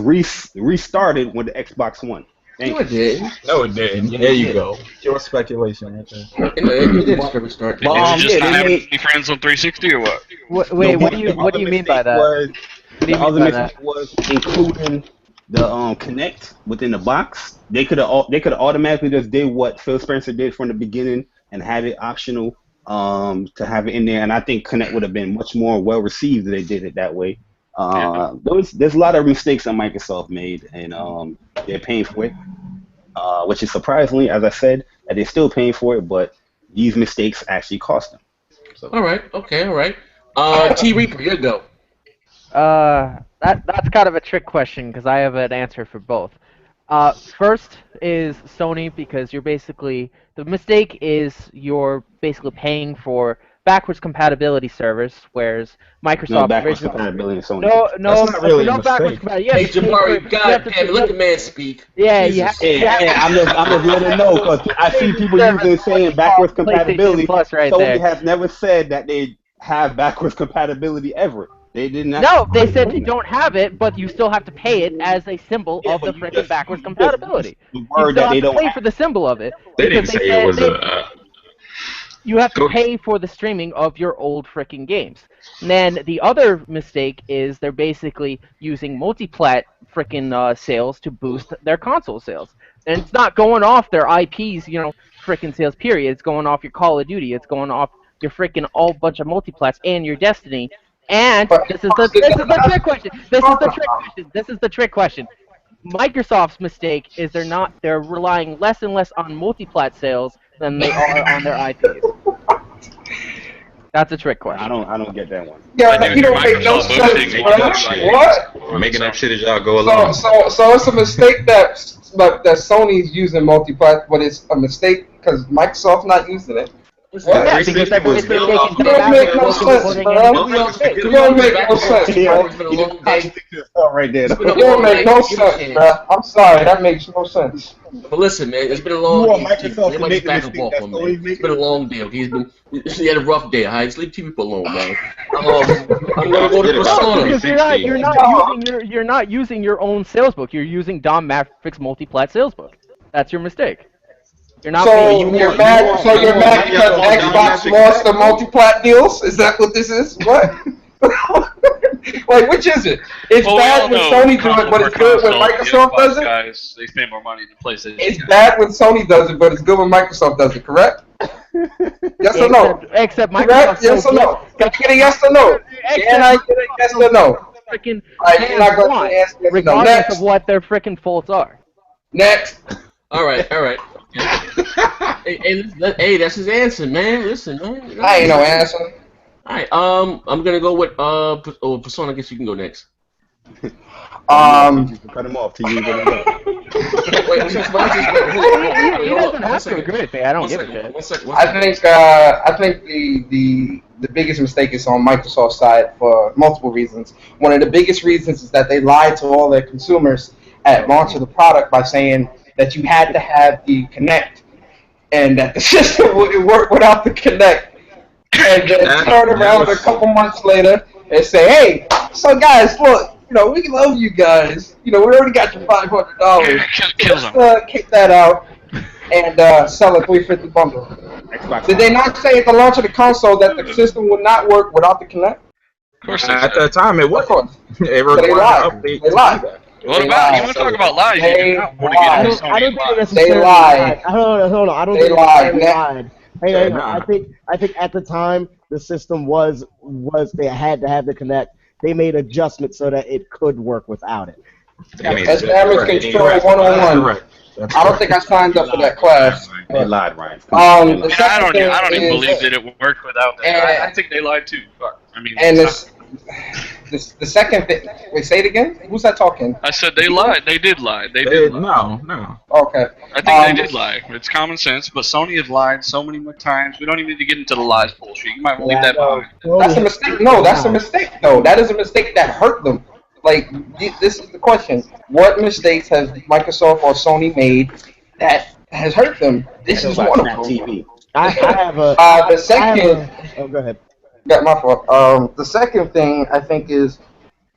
restarted with the Xbox One. Thank No, you. it didn't. No, it didn't. There you go. Pure speculation right there. It didn't restart. Is it just yeah, not they having made- any friends on 360 or what? Wait, The what do you mean by mistake that? was- What do you the mean other by mistake that? was including the Connect within the box. They could have automatically just did what Phil Spencer did from the beginning and had it optional to have it in there. And I think Connect would have been much more well received if they did it that way. There's a lot of mistakes that Microsoft made, and they're paying for it, which is surprisingly, as I said, that they're still paying for it. But these mistakes actually cost them. So. All right. Okay. All right. T Reaper, you go. That's kind of a trick question because I have an answer for both. First is Sony because the mistake is you're basically paying for backwards compatibility servers, whereas Microsoft No backwards originally. compatibility. Sony. No, That's not really a no backwards mistake. compatibility. Hey, Jabari, God damn it, let the man speak. Yeah, Jesus. I'm just letting know because I see people using saying backwards compatibility. Plus right Sony there. has never said that they have backwards compatibility ever. They did not. No, they said you don't have it, but you still have to pay it as a symbol of the freaking backwards compatibility. The You word still that they have to don't pay have. for the symbol of it. They didn't because say said it was you have to pay for the streaming of your old freaking games. And then the other mistake is they're basically using multi-plat freaking sales to boost their console sales. And it's not going off their IPs, freaking sales period. It's going off your Call of Duty. It's going off your freaking all bunch of multiplats and your Destiny. And this is the trick question. This is the trick question. Microsoft's mistake is they're relying less and less on multi-plat sales than they are on their IPs. That's a trick question. I don't get that one. Yeah, you don't make no sense, bro. What? making up shit as y'all go along. So it's a mistake that Sony's using multi-plat, but it's a mistake because Microsoft's not using it. Yeah, because they're basically taking You don't make no sense, bro. You don't make no sense, bro. Right there. You don't make no sense, bro. I'm sorry, that makes no sense. But listen, man, it's been a long want day. Microsoft to make the back and mistake forth that on, man. Sony's It's been a long day. Okay? He had a rough day. All right, leave two people alone, man. I'm gonna go to Persona. Because you're not using your own sales book. You're using Dom Mavericks multi-plat sales book. That's your mistake. You're not. You're mad because Xbox lost the multi-plat deals? Is that what this is? What? Like, which is it? It's bad when Sony do it, but it's good when Microsoft does it? Guys, they spend more money than PlayStation. It's bad when Sony does it, but it's good when Microsoft does it, correct? Yes or no? Except Microsoft. Correct? Yes or no? Can I get a yes or no? Can I get a yes or no? Freaking You're not going to answer yes or no. regardless Next. of what their freaking faults are. Next. All right. Hey, that's his answer, man. Listen, man. I ain't no answer. All right. I'm gonna go with Persona. I guess you can go next. Cut him off till you get him up. Wait, He doesn't have to agree with me. I don't give a shit. One second. I think the biggest mistake is on Microsoft's side for multiple reasons. One of the biggest reasons is that they lied to all their consumers at launch of the product by saying that you had to have the Kinect and that the system wouldn't work without the Kinect. And then turn around a couple months later and say, hey, so guys, look, we love you guys. We already got your $500. Let's kick that out and sell a $350 bundle. Did they not say at the launch of the console that the system would not work without the Kinect? Of course At that time, it was. They lied. They lied. What about you want to talk about lies? They You want to get into I don't think lies. necessarily They lied. Hold on. I don't They think lied. they lied. Hey, Nah. I think at the time the system was they had to have the Kinect. They made adjustments so that it could work without it. That's damage control 101. I don't think I signed up for that class. They lied, Ryan. I don't even believe that it worked without that. I think they lied too. Fuck. I mean, And the second thing. Wait, say it again. Who's that talking? I said they lied. They did lie. They did lie. No. Okay. I think they did lie. It's common sense, but Sony has lied so many more times. We don't even need to get into the lies bullshit. You might want to leave that behind. That's a mistake. No, that's a mistake. No, that is a mistake that hurt them. Like, this is the question. What mistakes has Microsoft or Sony made that has hurt them? This is one of them. TV. I have a. The second. Go ahead. Got my fault. The second thing I think is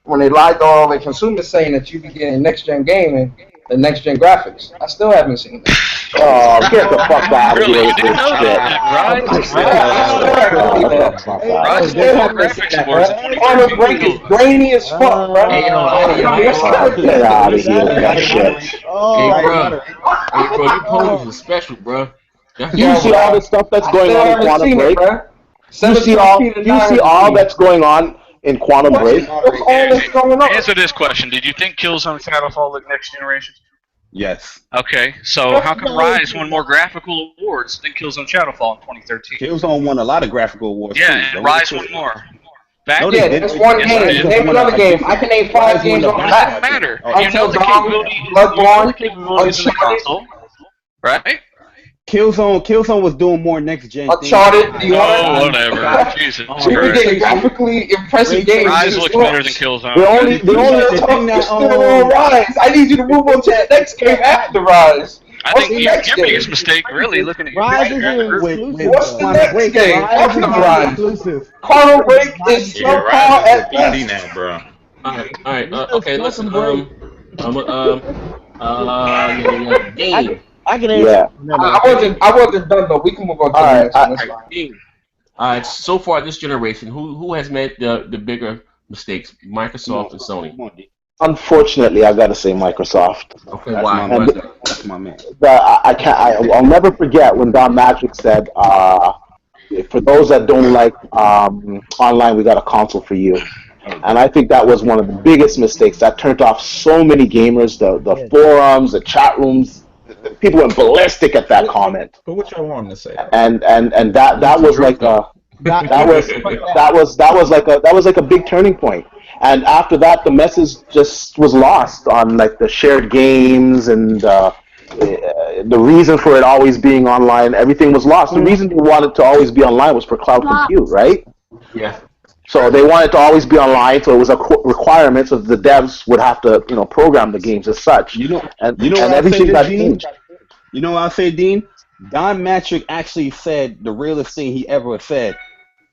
when they lied to all the consumers saying that you be getting next-gen gaming and next-gen graphics. I still haven't seen that. Oh, get the fuck out of Really? here You with didn't this know shit. that, right? Right? Still have graphics awards in Arnold 2013. Break is grainy as fuck, bro. Hey, Get out of here with that shit. Hey, bro, you ponies are special, bro. You see all the stuff that's going on in Quantum Break? You see all that's going on in Quantum Break? What's all that's going on? Answer this question. Did you think Killzone Shadowfall looked next generation? Yes. Okay, so how come Rise won more graphical awards than Killzone Shadowfall in 2013? Killzone won a lot of graphical awards too. Yeah, and Rise won more. Fact? No, they Yeah, didn't. that's one Yes, it game. did. Name another game. I can name 5 Rise won games the on It best that. doesn't matter. Oh, You know Until the Dawn, capability is Bloodborne, in the console, right? Killzone was doing more next gen things. Uncharted, the Oh, one. whatever. Jesus We were getting Christ. graphically impressive games. Rise looks better than Killzone. The only You're still on Rise. I need you to move on to the next game after Rise. I What's think the your next biggest game? mistake, really, looking at your Rise track isn't record. exclusive. What's the next game Rise after is not Rise? exclusive. Quantum Break is Yeah, subpar Rise is at a PC best. now, bro. All right. Yes, Okay, listen. Game. I can answer. Yeah. Never I wasn't done though. We can move on to the next one. That's fine. Game. All right. So far this generation, who has made the bigger mistakes? Microsoft and Sony. Unfortunately, I gotta say Microsoft. Okay, That's why? my Why is that? That's my man. I'll never forget when Don Magic said, "For those that don't like online, we got a console for you." And I think that was one of the biggest mistakes that turned off so many gamers. The forums, the chat rooms, people went ballistic at that comment. But what y'all want him to say? And that was like that was like a big turning point. And after that, the message just was lost on like the shared games and the reason for it always being online. Everything was lost. The reason they wanted to always be online was for cloud compute, right? Yeah. So they wanted to always be online, so it was a requirement. So the devs would have to, program the games as such. And everything got changed. You know what I'll say, Dean? Don Matrick actually said the realest thing he ever said.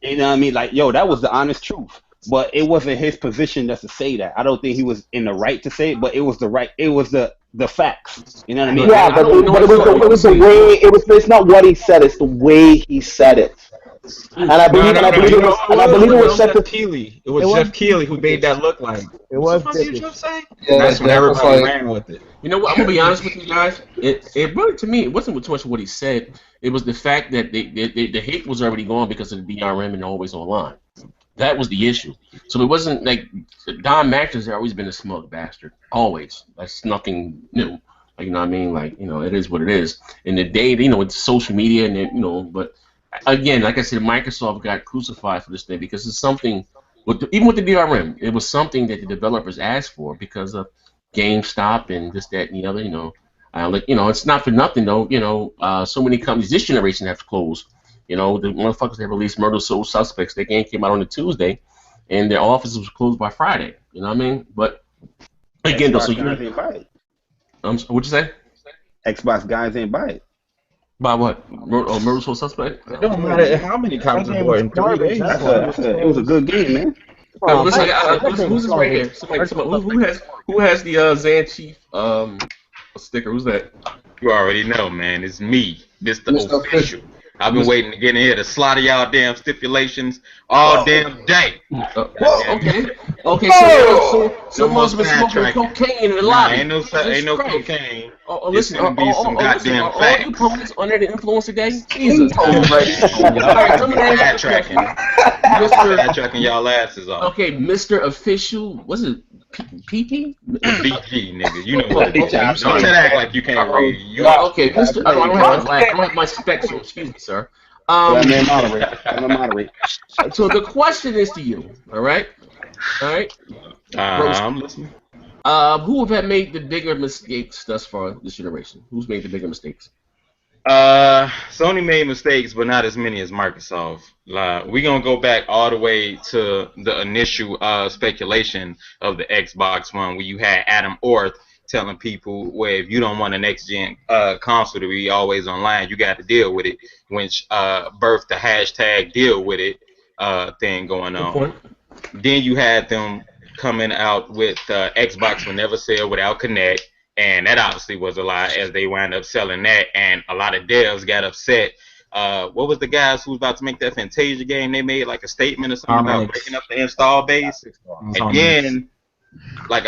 You know what I mean? Like, yo, that was the honest truth. But it wasn't his position just to say that. I don't think he was in the right to say it, but it was the right. It was the facts. You know what I mean? Yeah, but it was the way. It's not what he said. It's the way he said it. And I believe it was Jeff Keighley. It was Jeff Keighley who made that look like. It was. And that's when everybody ran with it. You know what? I'm gonna be honest with you guys. It really, to me, it wasn't too much of what he said. It was the fact that the hate was already gone because of the DRM and always online. That was the issue. So it wasn't like Don Matrick has always been a smug bastard. Always. That's nothing new. Like, you know what I mean? Like, it is what it is. In the day, it's social media and but again, like I said, Microsoft got crucified for this thing because it's something even with the DRM, it was something that the developers asked for because of GameStop and this, that, and the other, it's not for nothing though, so many companies this generation have to close. The motherfuckers that released Murder Soul Suspects, their game came out on a Tuesday, and their offices was closed by Friday. You know what I mean? But again, though, so ain't buy it. What'd you say? Xbox guys ain't buy it. By what? Murder Soul Suspect? It don't matter how many copies are bought in 3 days. It was a good game, man. Who's this right here? Who has the Zan Chief sticker? Who's that? You already know, man. It's me, Mr. Official. I've been waiting to get in here to slaughter y'all damn stipulations all damn day. Okay. Someone's been smoking cocaine in the lobby. Ain't no cocaine. Listen, it's gonna be some goddamn all facts. you ponies under the influence today? Jesus. Backtracking y'all asses off. Okay, Mr. Official, what's it? PP? BG, nigga. You know what it is. Don't act like you can't read. Okay, Mr. I don't have my specs on. Excuse me, sir. Let me moderate. So the question is to you, all right? I'm listening. Who have made the bigger mistakes thus far this generation? Who's made the bigger mistakes? Sony made mistakes, but not as many as Microsoft. We're going to go back all the way to the initial speculation of the Xbox One, where you had Adam Orth telling people, well, if you don't want a next-gen console to be always online, you got to deal with it, which birthed the hashtag deal with it thing going on. Then you had them coming out with Xbox will never sell without Kinect. And that obviously was a lie, as they wound up selling that, and a lot of devs got upset. What was the guys who was about to make that Fantasia game? They made like a statement or something about breaking up the install base. Again, like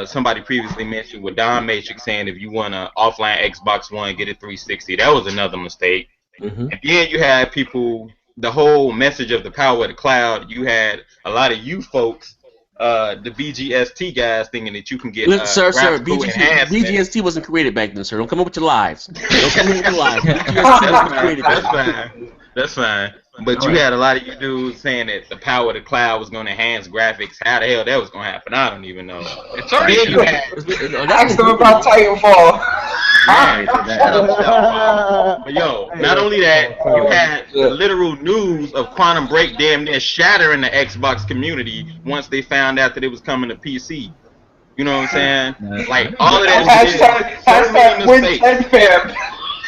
somebody previously mentioned with Don Matrix saying if you want an offline Xbox One, get a 360. That was another mistake. And then you had people, the whole message of the power of the cloud. You had a lot of you folks the BGST guys thinking that you can get Sir, graphical enhancement. BGST wasn't created back then, sir. Don't come up with your lies. Don't come up with your lies. BGST wasn't created back then. That's fine. But you had a lot of you dudes saying that the power of the cloud was going to enhance graphics. How the hell that was going to happen? I don't even know. It's already Ask them about Titanfall. But yo, not only that, you had the literal news of Quantum Break damn near shattering the Xbox community once they found out that it was coming to PC. You know what I'm saying? Like all of that. Hashtag win 10 fam.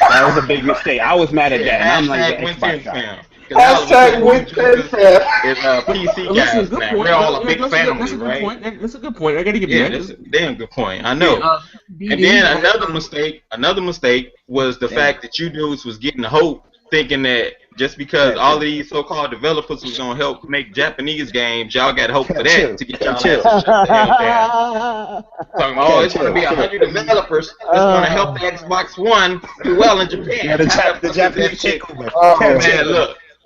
That was a big mistake. I was mad at that. And I'm like, the Xbox guy. Hashtag win 10 fam. It's PC guys now. We're all a big family, right? That's a good point. I gotta give you that. That's a damn good point. I know. And then another mistake was the fact that you dudes was getting hope, thinking that just because all of these so-called developers was gonna help make Japanese games, y'all got hope for that to get y'all ass shut the hell down. Talking about, it's gonna be 100 developers that's gonna help the Xbox One do well in Japan. Yeah, the Japanese takeover. Oh man,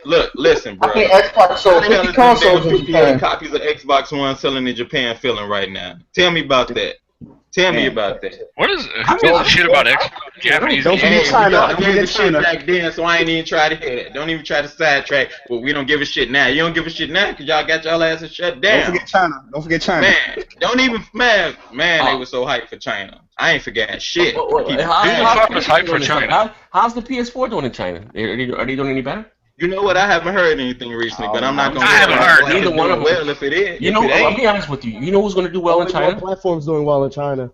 look, listen, bro. I think Xbox sold 50 consoles in Japan. Copies of Xbox One selling in Japan feeling right now. Tell me about that. Tell me about that. What is? Who gives a shit about Japanese Don't forget games? China. I gave a shit back then, so I ain't even try to hit it. Don't even try to sidetrack. But we don't give a shit now. You don't give a shit now because y'all got y'all asses shut down. Don't forget China. Man, don't even man. They were so hyped for China. I ain't forgot shit. How's hype for China? How's the PS4 doing in China? Are they doing any better? You know what? I haven't heard anything recently, but I'm not gonna. I haven't heard neither one of them. Well, if it is, you know, I'll be honest with you. You know who's gonna do well in China? Platform's doing well in China.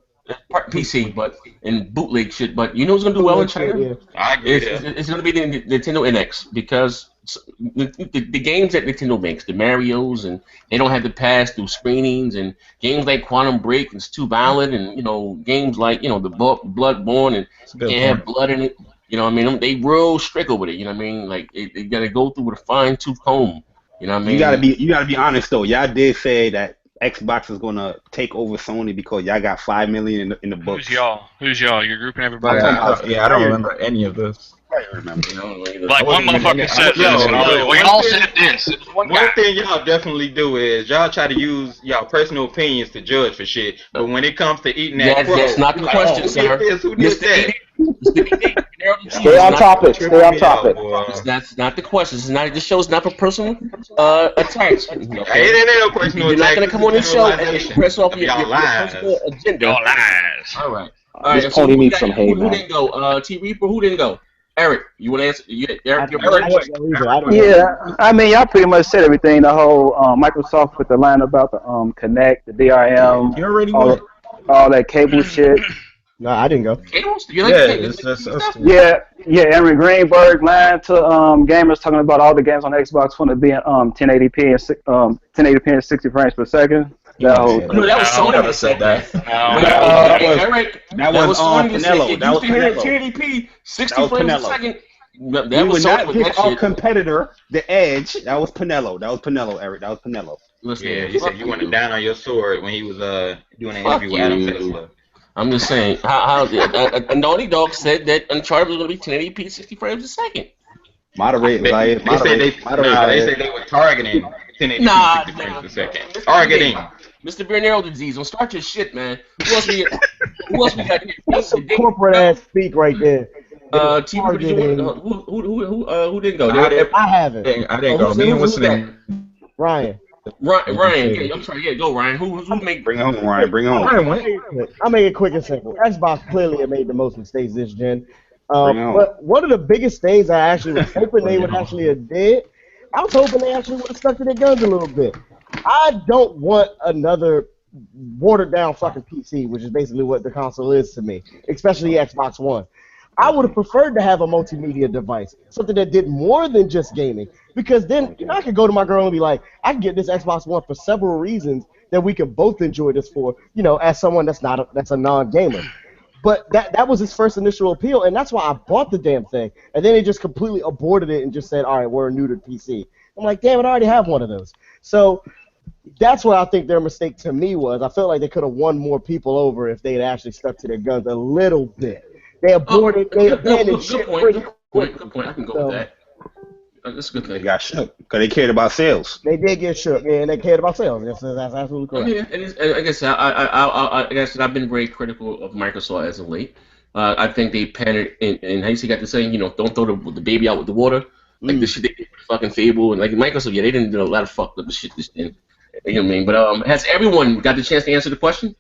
PC, but in bootleg shit. But you know who's gonna do well in China? Yeah. I agree. It's gonna be the Nintendo NX because the games that Nintendo makes, the Mario's, and they don't have to pass through screenings, and games like Quantum Break is too violent, and games like the Bloodborne and can't have blood in it. You know what I mean? They real strict over it. You know what I mean? Like they gotta go through with a fine tooth comb. You know what I mean? You gotta be honest though. Y'all did say that Xbox is gonna take over Sony because y'all got 5 million in the books. Who's y'all? You're grouping everybody. I don't remember any of this. I remember. Like one motherfucker said this. We all said this. One thing y'all definitely do is y'all try to use y'all personal opinions to judge for shit. But when it comes to eating that crow, that's not the question, sir. Who did that? Stay on topic. Stay on topic. That's not the question. This show's not for personal attacks. Okay? Ain't no personal You're not gonna come on this show and generalization. press off your lies. personal agenda. Y'all lies. All right. This pony needs some hate, Who man. didn't go? T Reaper. Who didn't go? Eric, you want to answer? Eric, Yeah, I mean, y'all pretty much said everything. The whole Microsoft with the line about the Connect, the DRM, You already went. all that cable shit. No, I didn't go. Cables? You like It's just us. Yeah, Aaron Greenberg lying to gamers talking about all the games on Xbox One being 1080p and 60 frames per second. That whole thing. No, that was Sony never said that. Eric, That was Pinello. That was Pinello. 1080p, 60 That was frames a Pinello. second. We That was would not Sony. give That our shit. competitor the edge. That was Pinello, Eric. That was Pinello. Listen, Yeah, you said you went down on your sword when he was doing an Fuck interview with Adam you. Tesla. I'm just saying, how a Naughty Dog said that Uncharted was going to be 1080p, 60 frames a second. Moderate, Zayed. They said they Moderate. said they were targeting 1080p, Nah, 60 frames per second. Mr. Targeting. Mr. Bernero disease, don't start your shit, man. Who else we got here? That's some corporate ass speak right there. T. Who didn't go? I haven't. I didn't go. Me and what's the name? Ryan. Ryan, yeah, I'm sorry, yeah, go Ryan. Who make? Bring it home, Ryan. Bring it home. Ryan went. I'll make it quick and simple. Xbox clearly have made the most mistakes this gen. Bring it on. But one of the biggest things I actually was hoping they would actually have did, I was hoping they actually would have stuck to their guns a little bit. I don't want another watered down fucking PC, which is basically what the console is to me, especially Xbox One. I would have preferred to have a multimedia device, something that did more than just gaming, because then I could go to my girl and be like, I can get this Xbox One for several reasons that we could both enjoy this for, as someone that's a non-gamer. But that was his first initial appeal, and that's why I bought the damn thing. And then they just completely aborted it and just said, all right, we're new to PC. I'm like, damn it, I already have one of those. So that's what I think their mistake to me was. I felt like they could have won more people over if they had actually stuck to their guns a little bit. They aborted, they abandoned shit pretty quick. Good point. I can go with that. That's a good They thing. got shook because they cared about sales. They did get shook, and they cared about sales. That's absolutely I correct. mean, it is, like I said, I guess I've been very critical of Microsoft as of late. I think they panicked, and how you see got the saying, don't throw the baby out with the water. Like the shit they did with fucking Fable and like Microsoft, yeah, they didn't do a lot of fucked up shit this thing. You know what I mean? But has everyone got the chance to answer the question?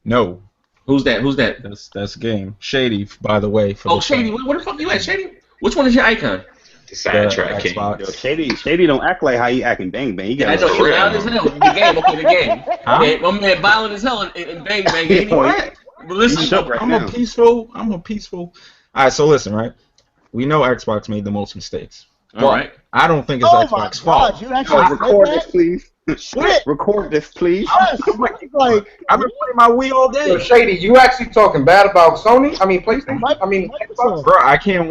No, Who's that? Who's that? that's game. Shady, by the way. For Oh, the Shady. Where the fuck you at, Shady? Which one is your icon? The sidetrack king. Xbox. Yo, Shady don't act like how he acting Bang Bang. He Yeah, I got know a you're loud as hell. The game, okay, the game. Huh? Okay, my man violent as hell and Bang Bang. Ain't he? What? But listen, He's shook right I'm now. a peaceful. All right, so listen, right? We know Xbox made the most mistakes. all right. I don't think it's Oh my Xbox's fault. God, you actually Yo, said record this, that? please. Shit. Record this, please. Yes. Like I've been playing my Wii all So day. Shady, you actually talking bad about Sony? I mean PlayStation? I mean Xbox? Microsoft. Bro, I can't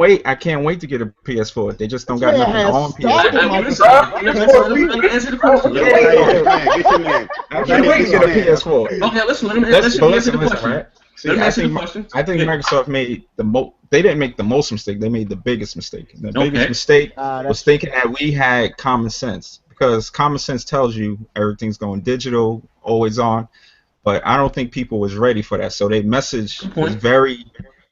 wait to get a PS4. They just don't got Yeah, nothing has on stopped PS4. it. I listen, let him answer the question. Yo, Let him- get your man. I can't wait to get a PS4. Okay, listen, let him Listen, answer the question. right? See, Let him I answer the think question. Microsoft made the most. They didn't make the most mistake. They made the biggest mistake. The Okay. biggest mistake That's was thinking that we had common sense, because common sense tells you everything's going digital, always on. But I don't think people was ready for that. So their message Good point. was very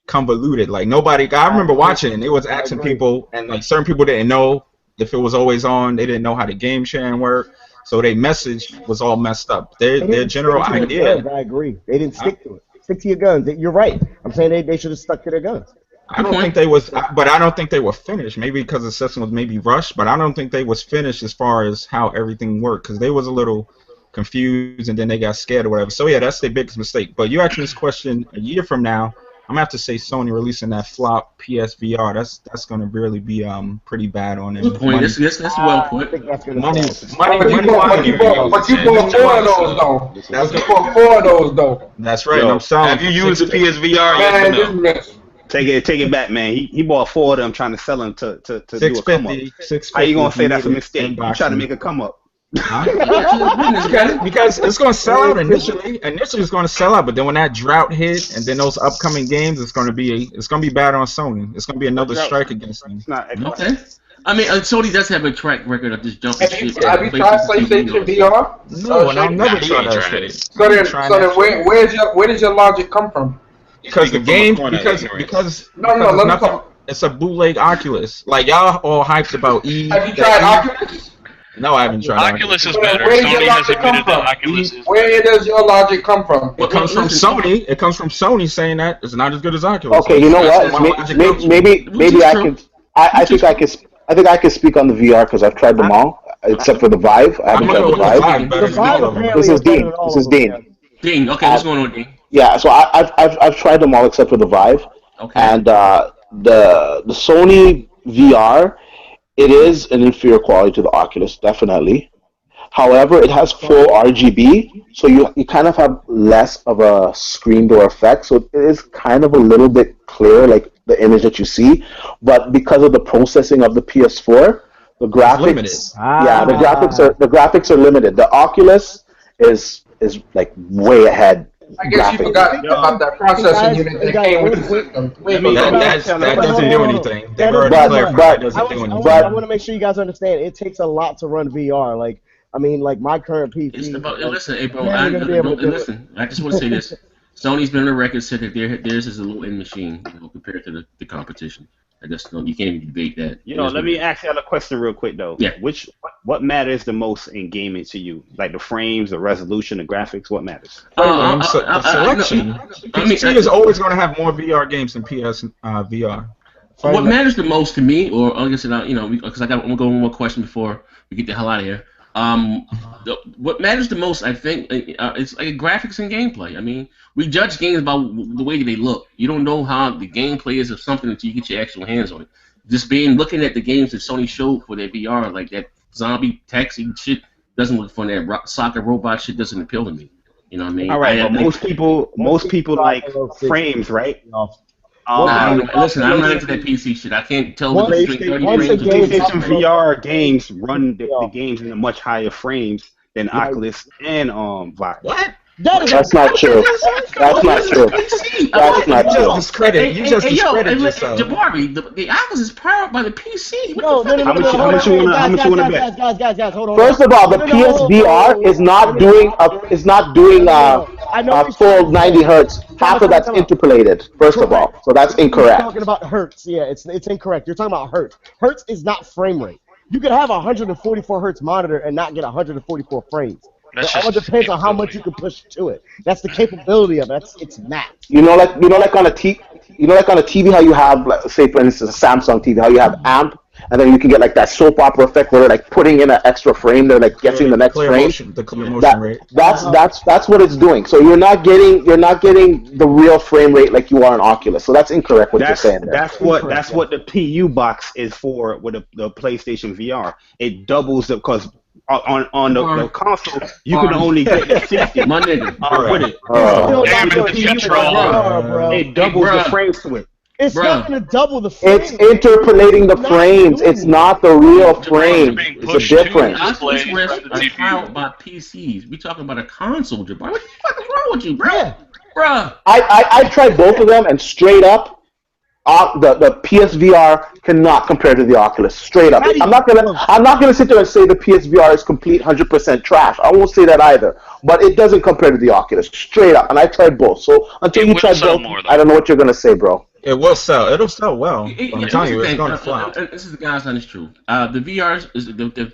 convoluted. Like nobody. I remember watching, and it was asking agree. people, and like certain people didn't know if it was always on. They didn't know how the game sharing worked. So their message was all messed up. They Their didn't general stick to their idea. guns, I agree. They didn't stick to it. Stick to your guns. You're right. I'm saying they should have stuck to their guns. I don't think they was, but I don't think they were finished. Maybe because the system was maybe rushed, but I don't think they was finished as far as how everything worked, because they was a little confused and then they got scared or whatever. So yeah, that's their biggest mistake. But you ask me this question a year from now, I'm gonna have to say Sony releasing that flop PSVR. That's gonna really be pretty bad on them. Good point. That's well I put. think that's gonna Money, fall. But you bought 4 of those though. You bought 4 of those though. That's right. Yo, and I'm selling. Have you used the PSVR? Man, Yes or this no? mess. Take it back, man. He bought 4 of them trying to sell them to do a come up. 650. How you gonna say that's a made it mistake? You inbox trying to me. make a come up. Huh? because it's going to sell out initially. Initially, it's going to sell out, but then when that drought hit, and then those upcoming games, it's going to be bad on Sony. It's going to be another strike against them. It's not Xbox. Okay. I mean, Sony does have a track record of just jumping Have you shit. tried PlayStation VR? No, and I'll never Nah, try he ain't that tried shit. it. So then where does your logic come from? Because the Speaking from game, a corner of because ignorance. No, because let me nothing. talk. It's a bootleg Oculus. Like y'all all hyped about E. Have you tried Oculus? No, I haven't tried. Oculus is Where better. does your Sony has logic come admitted that from? Oculus is Where does your logic come from? It comes from Sony. It comes from Sony saying that it's not as good as Oculus. Okay, you know That's what? where my logic Maybe comes from. maybe I can. I think I can speak on the VR because I've tried them all except for the Vive. I haven't I'm tried gonna the go with the Vive. Vive better The than Vive all of them. apparently This is is better Dean. than all This is of them, Dean. Ding. Okay, what's going on, Ding? Yeah, so I've tried them all except for the Vive, Okay. and the Sony VR, it is an inferior quality to the Oculus, definitely. However, it has full RGB, so you kind of have less of a screen door effect. So it is kind of a little bit clearer, like the image that you see. But because of the processing of the PS4, the graphics, limited. yeah, the graphics are limited. The Oculus is like way ahead. I guess you graphically. forgot about that processing unit that came with the system. That doesn't do anything. They've already But- clarified but- that doesn't do anything. but- I want to make sure you guys understand. It takes a lot to run VR. Like, I mean, like my current PC. It's about, listen, hey, bro, Never gonna be able to do it. listen, I just want to say this. Sony's been on the record said that theirs is a low-end machine, compared to the competition. I just you can't even debate that. Let me ask you a question real quick though. Yeah. What matters the most in gaming to you? Like the frames, the resolution, the graphics. What matters? The selection. PC is always going to have more VR games than PS VR. What matters the most to me, or I guess because I'm gonna go one more question before we get the hell out of here. What matters the most, I think, it's like graphics and gameplay. I mean, we judge games by the way they look. You don't know how the gameplay is of something until you get your actual hands on it. Just looking at the games that Sony showed for their VR, like that zombie taxi shit, doesn't look fun. That soccer robot shit doesn't appeal to me. You know what I mean? All right, but most people like frames, right? Listen, I'm not into that PC shit. I can't tell Once the difference between 30 a frames. game- PlayStation VR games run the games in much higher frames than Oculus and Vive. What? That's not true. That's not true. That's not true. You just discredit yourself. Jabari, the Oculus is powered by the PC. No. How much you wanna bet? Guys, hold on. First of all, the PSVR is not doing a full 90 hertz. Half of that's interpolated. First of all, so that's incorrect. You're talking about hertz. Yeah, it's incorrect. You're talking about hertz. Hertz is not frame rate. You can have a 144 hertz monitor and not get 144 frames. It all depends on how much you can push to it. That's the capability of it. It's max. Like on a TV, how you have, like, say for instance, a Samsung TV, how you have amp, and then you can get like that soap opera effect where they're like putting in an extra frame, they're like guessing the next frame. The clear motion rate. That's what it's doing. So you're not getting the real frame rate like you are in Oculus. So that's incorrect what you're saying there. That's what the PU box is for with the PlayStation VR. It doubles it because on the console you can only get the 60. My nigga, with it. It doubles the frames to it. It's not going to double the frame. It's interpolating the frames. It's not the real frame. It's a difference. It's powered by PCs. We talking about a console, Jabari. What the fuck is wrong with you, bro? Yeah. Bruh. I tried both of them, and straight up, the PSVR cannot compare to the Oculus. Straight up, I'm not gonna sit there and say the PSVR is complete 100% trash. I won't say that either. But it doesn't compare to the Oculus. Straight up, and I tried both. So until you try both, I don't know what you're gonna say, bro. It will sell. It'll sell well. I'm telling you, it's gonna fly. This is the guy's honest truth. The VR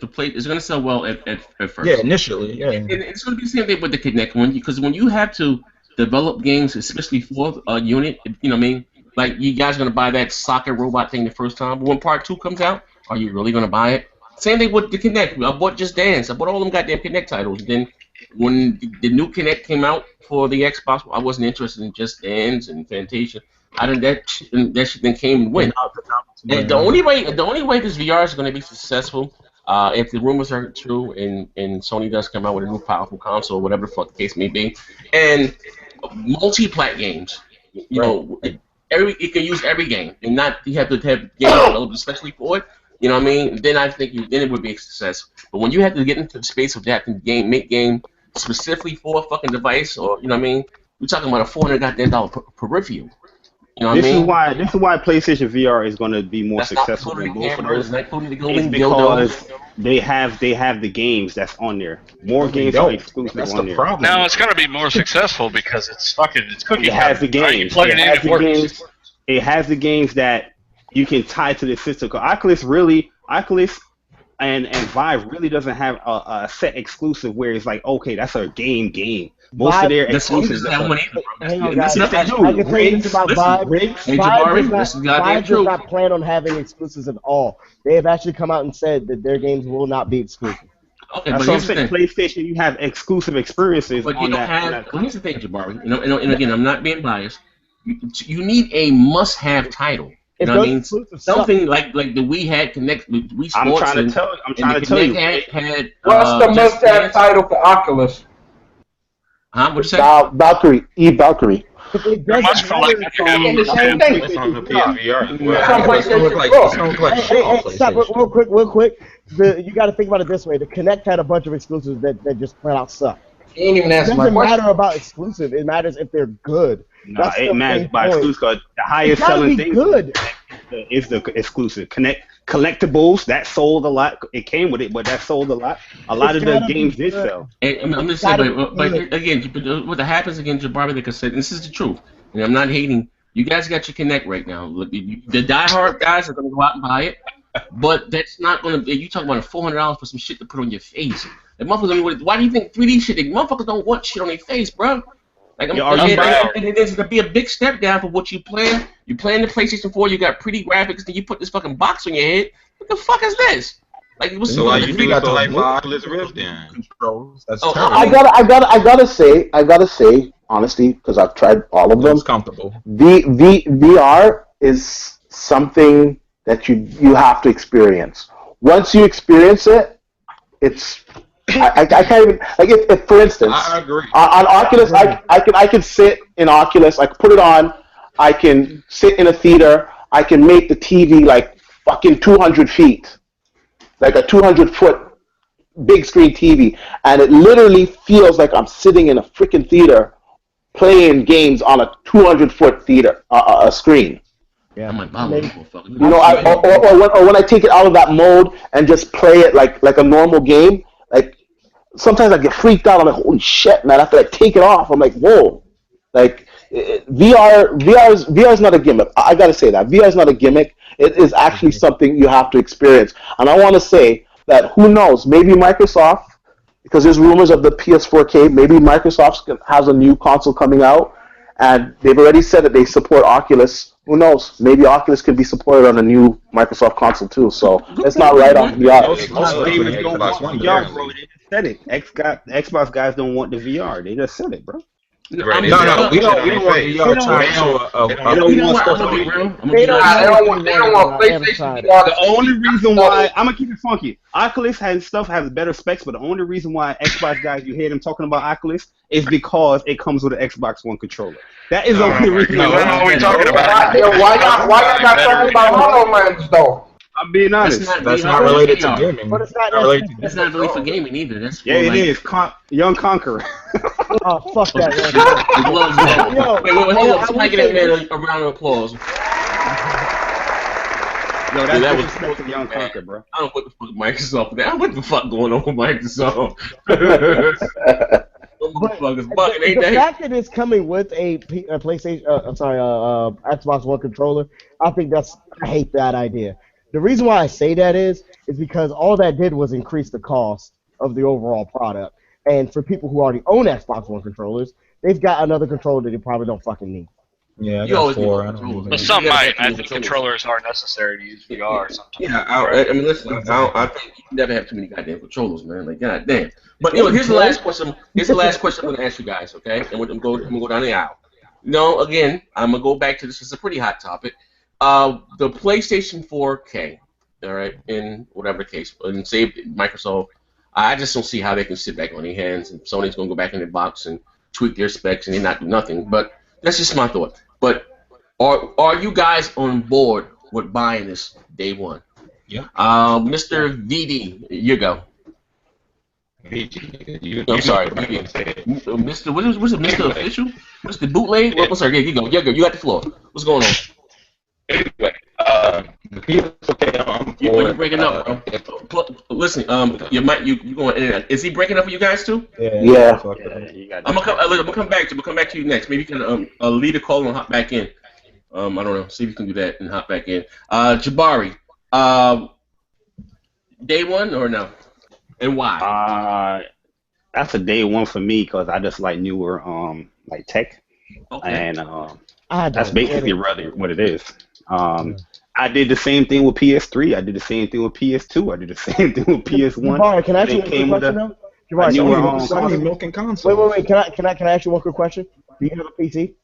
the plate is gonna sell well at first. Yeah, initially. Yeah. And it's gonna be the same thing with the Kinect one, because when you have to develop games, especially for a unit, you know what I mean. Like, you guys gonna buy that soccer robot thing the first time, but when Part 2 comes out, are you really gonna buy it? Same thing with the Kinect. I bought Just Dance. I bought all them goddamn Kinect titles. Then when the new Kinect came out for the Xbox, I wasn't interested in Just Dance and Fantasia. That shit then came and went. And the only way this VR is gonna be successful, if the rumors are true and Sony does come out with a new powerful console, whatever the fuck the case may be, and multi-plat games, you know. You can use every game, and not you have to have games developed especially for it. You know what I mean? Then I think then it would be a success. But when you have to get into the space of that and make game specifically for a fucking device, or you know what I mean? We're talking about a $400 peripheral. You know what I mean? This is why PlayStation VR is going to be more successful than both of those. It's because they have the games that's on there. More games are exclusive that's on the there. problem. Now it's going to be more successful because it's cookie. It has the games. Right? You plug it in, it works. It has the games that you can tie to the system. Oculus and Vive really doesn't have a set exclusive where it's like, okay, that's a game. Most of their exclusives. Hang on, guys. I can tell you this about Vive. Vive does not plan on having exclusives at all. They have actually come out and said that their games will not be exclusive. Okay, that's but what I'm saying. PlayStation, you have exclusive experiences. But you don't have. Here's the thing, Jabari. And again, I'm not being biased. You need a must-have title. You know what I mean? Something like the Wii had Connect, Wii Sports. I'm trying to tell you. What's the must-have title for Oculus? Huh? What'd you say? Valkyrie. It doesn't matter. The same thing. It's on the PSVR. Hey, stop real quick. You got to think about it this way. The Kinect had a bunch of exclusives that just flat out suck. You ain't even answer my question. It doesn't matter about exclusive. It matters if they're good. No, it matters by exclusive. The highest selling thing is the exclusive. Collectibles, that sold a lot. It came with it, but that sold a lot. A lot of the games did sell. I'm just saying, but again, what happens again, Jabari, like I said, this is the truth. And I'm not hating. You guys got your Kinect right now. The diehard guys are going to go out and buy it, but that's not going to be. You talking about $400 for some shit to put on your face. The motherfuckers, why do you think 3D shit? The motherfuckers don't want shit on their face, bro. Like, and it's gonna be a big step down for what you plan. You plan the PlayStation 4, you got pretty graphics, then you put this fucking box on your head. What the fuck is this? Like, what's so you think it's like for Oculus Rift then? Controls. That's I gotta say, honestly, because I've tried all of them. It's comfortable. VR is something that you have to experience. Once you experience it, it's. I can't even if for instance I agree. On Oculus I can sit in Oculus, I can put it on, I can sit in a theater, I can make the TV like fucking 200 feet, like a 200-foot big screen TV, and it literally feels like I'm sitting in a freaking theater playing games on a 200-foot theater screen. Yeah. I might buy one of those motherfuckers. You know, or when I take it out of that mode and just play it like a normal game, like sometimes I get freaked out. I'm like, holy shit, man! After I take it off, I'm like, whoa, like VR is not a gimmick. I gotta say that VR is not a gimmick. It is actually something you have to experience. And I want to say that who knows? Maybe Microsoft, because there's rumors of the PS4K. Maybe Microsoft has a new console coming out, and they've already said that they support Oculus. Who knows? Maybe Oculus could be supported on a new Microsoft console too. So it's not right off VR. Most gamers don't want VR, bro. They just said it. Xbox guys don't want the VR. They just said it, bro. Right. We don't want VR They don't want PlayStation VR. The only reason why I'm gonna keep it funky, Oculus has better specs, but the only reason why Xbox guys you hear them talking about Oculus is because it comes with an Xbox One controller. That is the only reason. What are we talking about? Why y'all not talking about HoloLens though? I'm being honest. That's not related to gaming. But it's not That's not really for gaming either. That's for, it is. Young Conqueror. Oh, fuck that. Wait, hold on. Somebody get that man a round of applause. Yo, that was Young Conqueror, bro. I don't know what the fuck Microsoft. What the fuck going on with Microsoft? The fact that it's coming with a PlayStation, Xbox One controller, I hate that idea. The reason why I say that is because all that did was increase the cost of the overall product. And for people who already own Xbox One controllers, they've got another controller that they probably don't fucking need. Yeah, I got 4. But some might. I think controllers are necessary to use VR sometimes. Yeah, I mean, listen, I think you never have too many goddamn controllers, man. Like, goddamn. But here's the last question. Here's the last question I'm gonna ask you guys, okay? And I'm gonna go down the aisle. Again, I'm gonna go back to this. It's a pretty hot topic. The PlayStation 4K, all right, in whatever case, and say Microsoft. I just don't see how they can sit back on their hands and Sony's gonna go back in their box and tweak their specs and they not do nothing. But that's just my thought. But are you guys on board with buying this day one? Yeah. Mr. VD, you go. I'm sorry, VD. Mr. What is it, Mr. Official? Mr. Bootleg? I'm sorry, yeah, you go. You got the floor. What's going on? Anyway, the PS4K, You're breaking up, bro. Listen, you going in and out. Is he breaking up for you guys too? Yeah. I'm gonna come back to you next. Maybe you can lead a call and hop back in. I don't know. See if you can do that and hop back in. Jabari, day one or no? And why? That's a day one for me because I just like newer like tech, and that's basically rather what it is. I did the same thing with PS3. I did the same thing with PS2. I did the same thing with PS1. Jabari, can I ask you a quick question though? Jabari, Sony milking console. Wait. Can I ask you one quick question? Do you have a PC?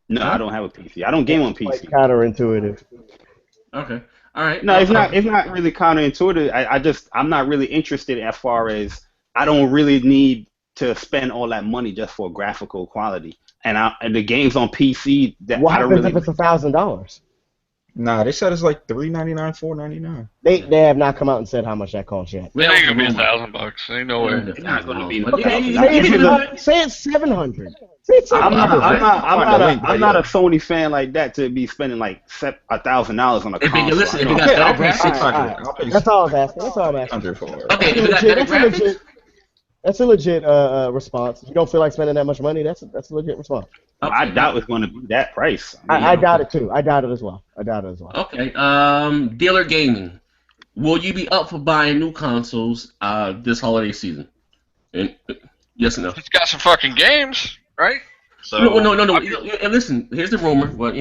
No, I don't have a PC. I don't game on PC. Like counterintuitive. Okay. All right. No, it's not really counterintuitive. I'm not really interested as far as I don't really need to spend all that money just for graphical quality. And the games on PC that what I don't happens really. if it's $1,000? Nah, they said it's like $399, $499. They have not come out and said how much that costs yet. It ain't gonna be $1,000. Ain't no way. It's not gonna be. Say it's 700. Say it's 700. I'm not a Sony fan like that to be spending like $1,000 on a console. Listen, if you got I'll pay $600. $600. That's all I'm asking. $600 for it. Okay, if you got better graphics. That's a legit response. If you don't feel like spending that much money, that's a legit response. Okay. I doubt it's going to be that price. I doubt it too. I doubt it as well. Okay. Dealer Gaming. Will you be up for buying new consoles this holiday season? And yes or no? It's got some fucking games, right? So No. And listen, here's the rumor. But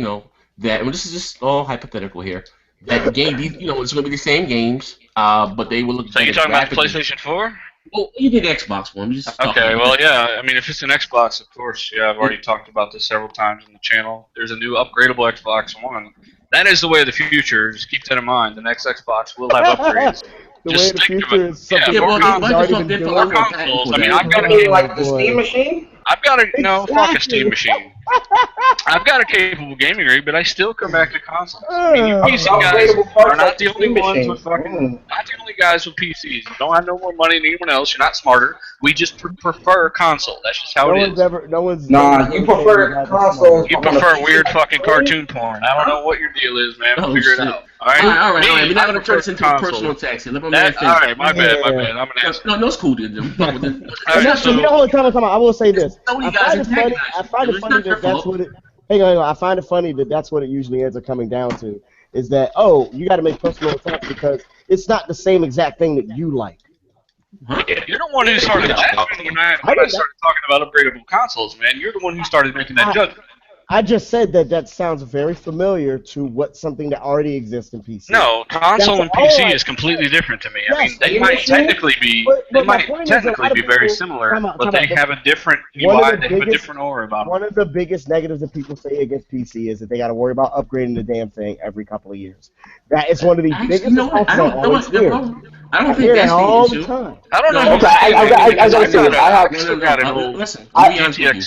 that this is just all hypothetical here. That the game, it's going to be the same games, but they will look. So you're talking about the PlayStation 4? Well, you did Xbox One. Okay, well, yeah. I mean, if it's an Xbox, of course. Yeah, I've already talked about this several times on the channel. There's a new upgradable Xbox One. That is the way of the future. Just keep that in mind. The next Xbox will have upgrades. The way of the future is something Microsoft did for consoles. I mean, I've got the Steam machine. I've got fuck a Steam machine. I've got a capable gaming rig, but I still come back to consoles. I mean, you PC guys are not the only ones with fucking, not the only guys with PCs. You don't have no more money than anyone else. You're not smarter. We just prefer console. That's just how it is. No one's. Nah, you prefer consoles. You prefer weird fucking cartoon porn. I don't know what your deal is, man. We'll figure it out. All right. All right. We're not gonna turn this into a personal attack. Let my man finish. All right, my bad. I'm an ass. No, it's cool, dude. I will say this. I find it funny that that's what it. Hang on. I find it funny that that's what it usually ends up coming down to. Is that you got to make personal attacks because it's not the same exact thing that you like. Huh? You're the one who started laughing when I started talking about upgradable consoles, man. You're the one who started making that judgment. I just said that sounds very familiar to something that already exists in PC. No, console and PC is completely different to me. I mean, they might technically be very similar, but they have a different UI, they have a different aura about them. One of the biggest negatives that people say against PC is that they got to worry about upgrading the damn thing every couple of years. That is one of the biggest faults I don't think that's the issue. I don't know. I gotta say, listen, I'll be honest with you.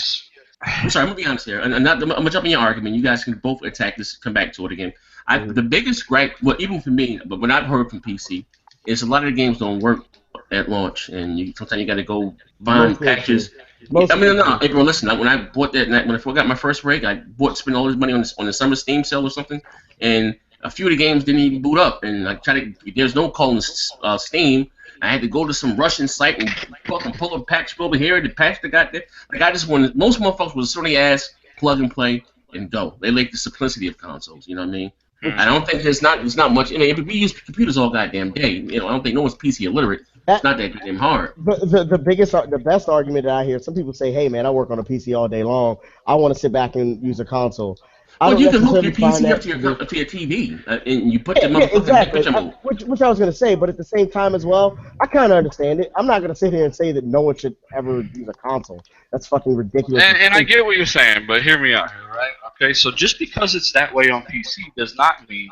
I'm sorry, I'm gonna be honest here, and I'm gonna jump in your argument. You guys can both attack this, come back to it again. The biggest gripe, well, even for me, but when I've heard from PC, is a lot of the games don't work at launch, and sometimes you got to go buying patches. April, listen, when I bought that, when I got my first rig, I spent all this money on the summer Steam sale or something, and a few of the games didn't even boot up, and I tried to. There's no calling Steam. I had to go to some Russian site and fucking pull a patch over here. The patch that got there, I just wanted. Most motherfuckers was certainly ass, plug and play, and go. They like the simplicity of consoles. You know what I mean? I don't think there's not much. I mean, we use computers all goddamn day. You know, I don't think no one's PC illiterate. It's not that goddamn hard. But the best argument that I hear, some people say, "Hey man, I work on a PC all day long. I want to sit back and use a console." Well, you can hook your PC up to your TV, and you put the motherfucking which I was going to say, but at the same time as well, I kind of understand it. I'm not going to sit here and say that no one should ever use a console. That's fucking ridiculous. And I get what you're saying, but hear me out here, right? Okay, so just because it's that way on PC does not mean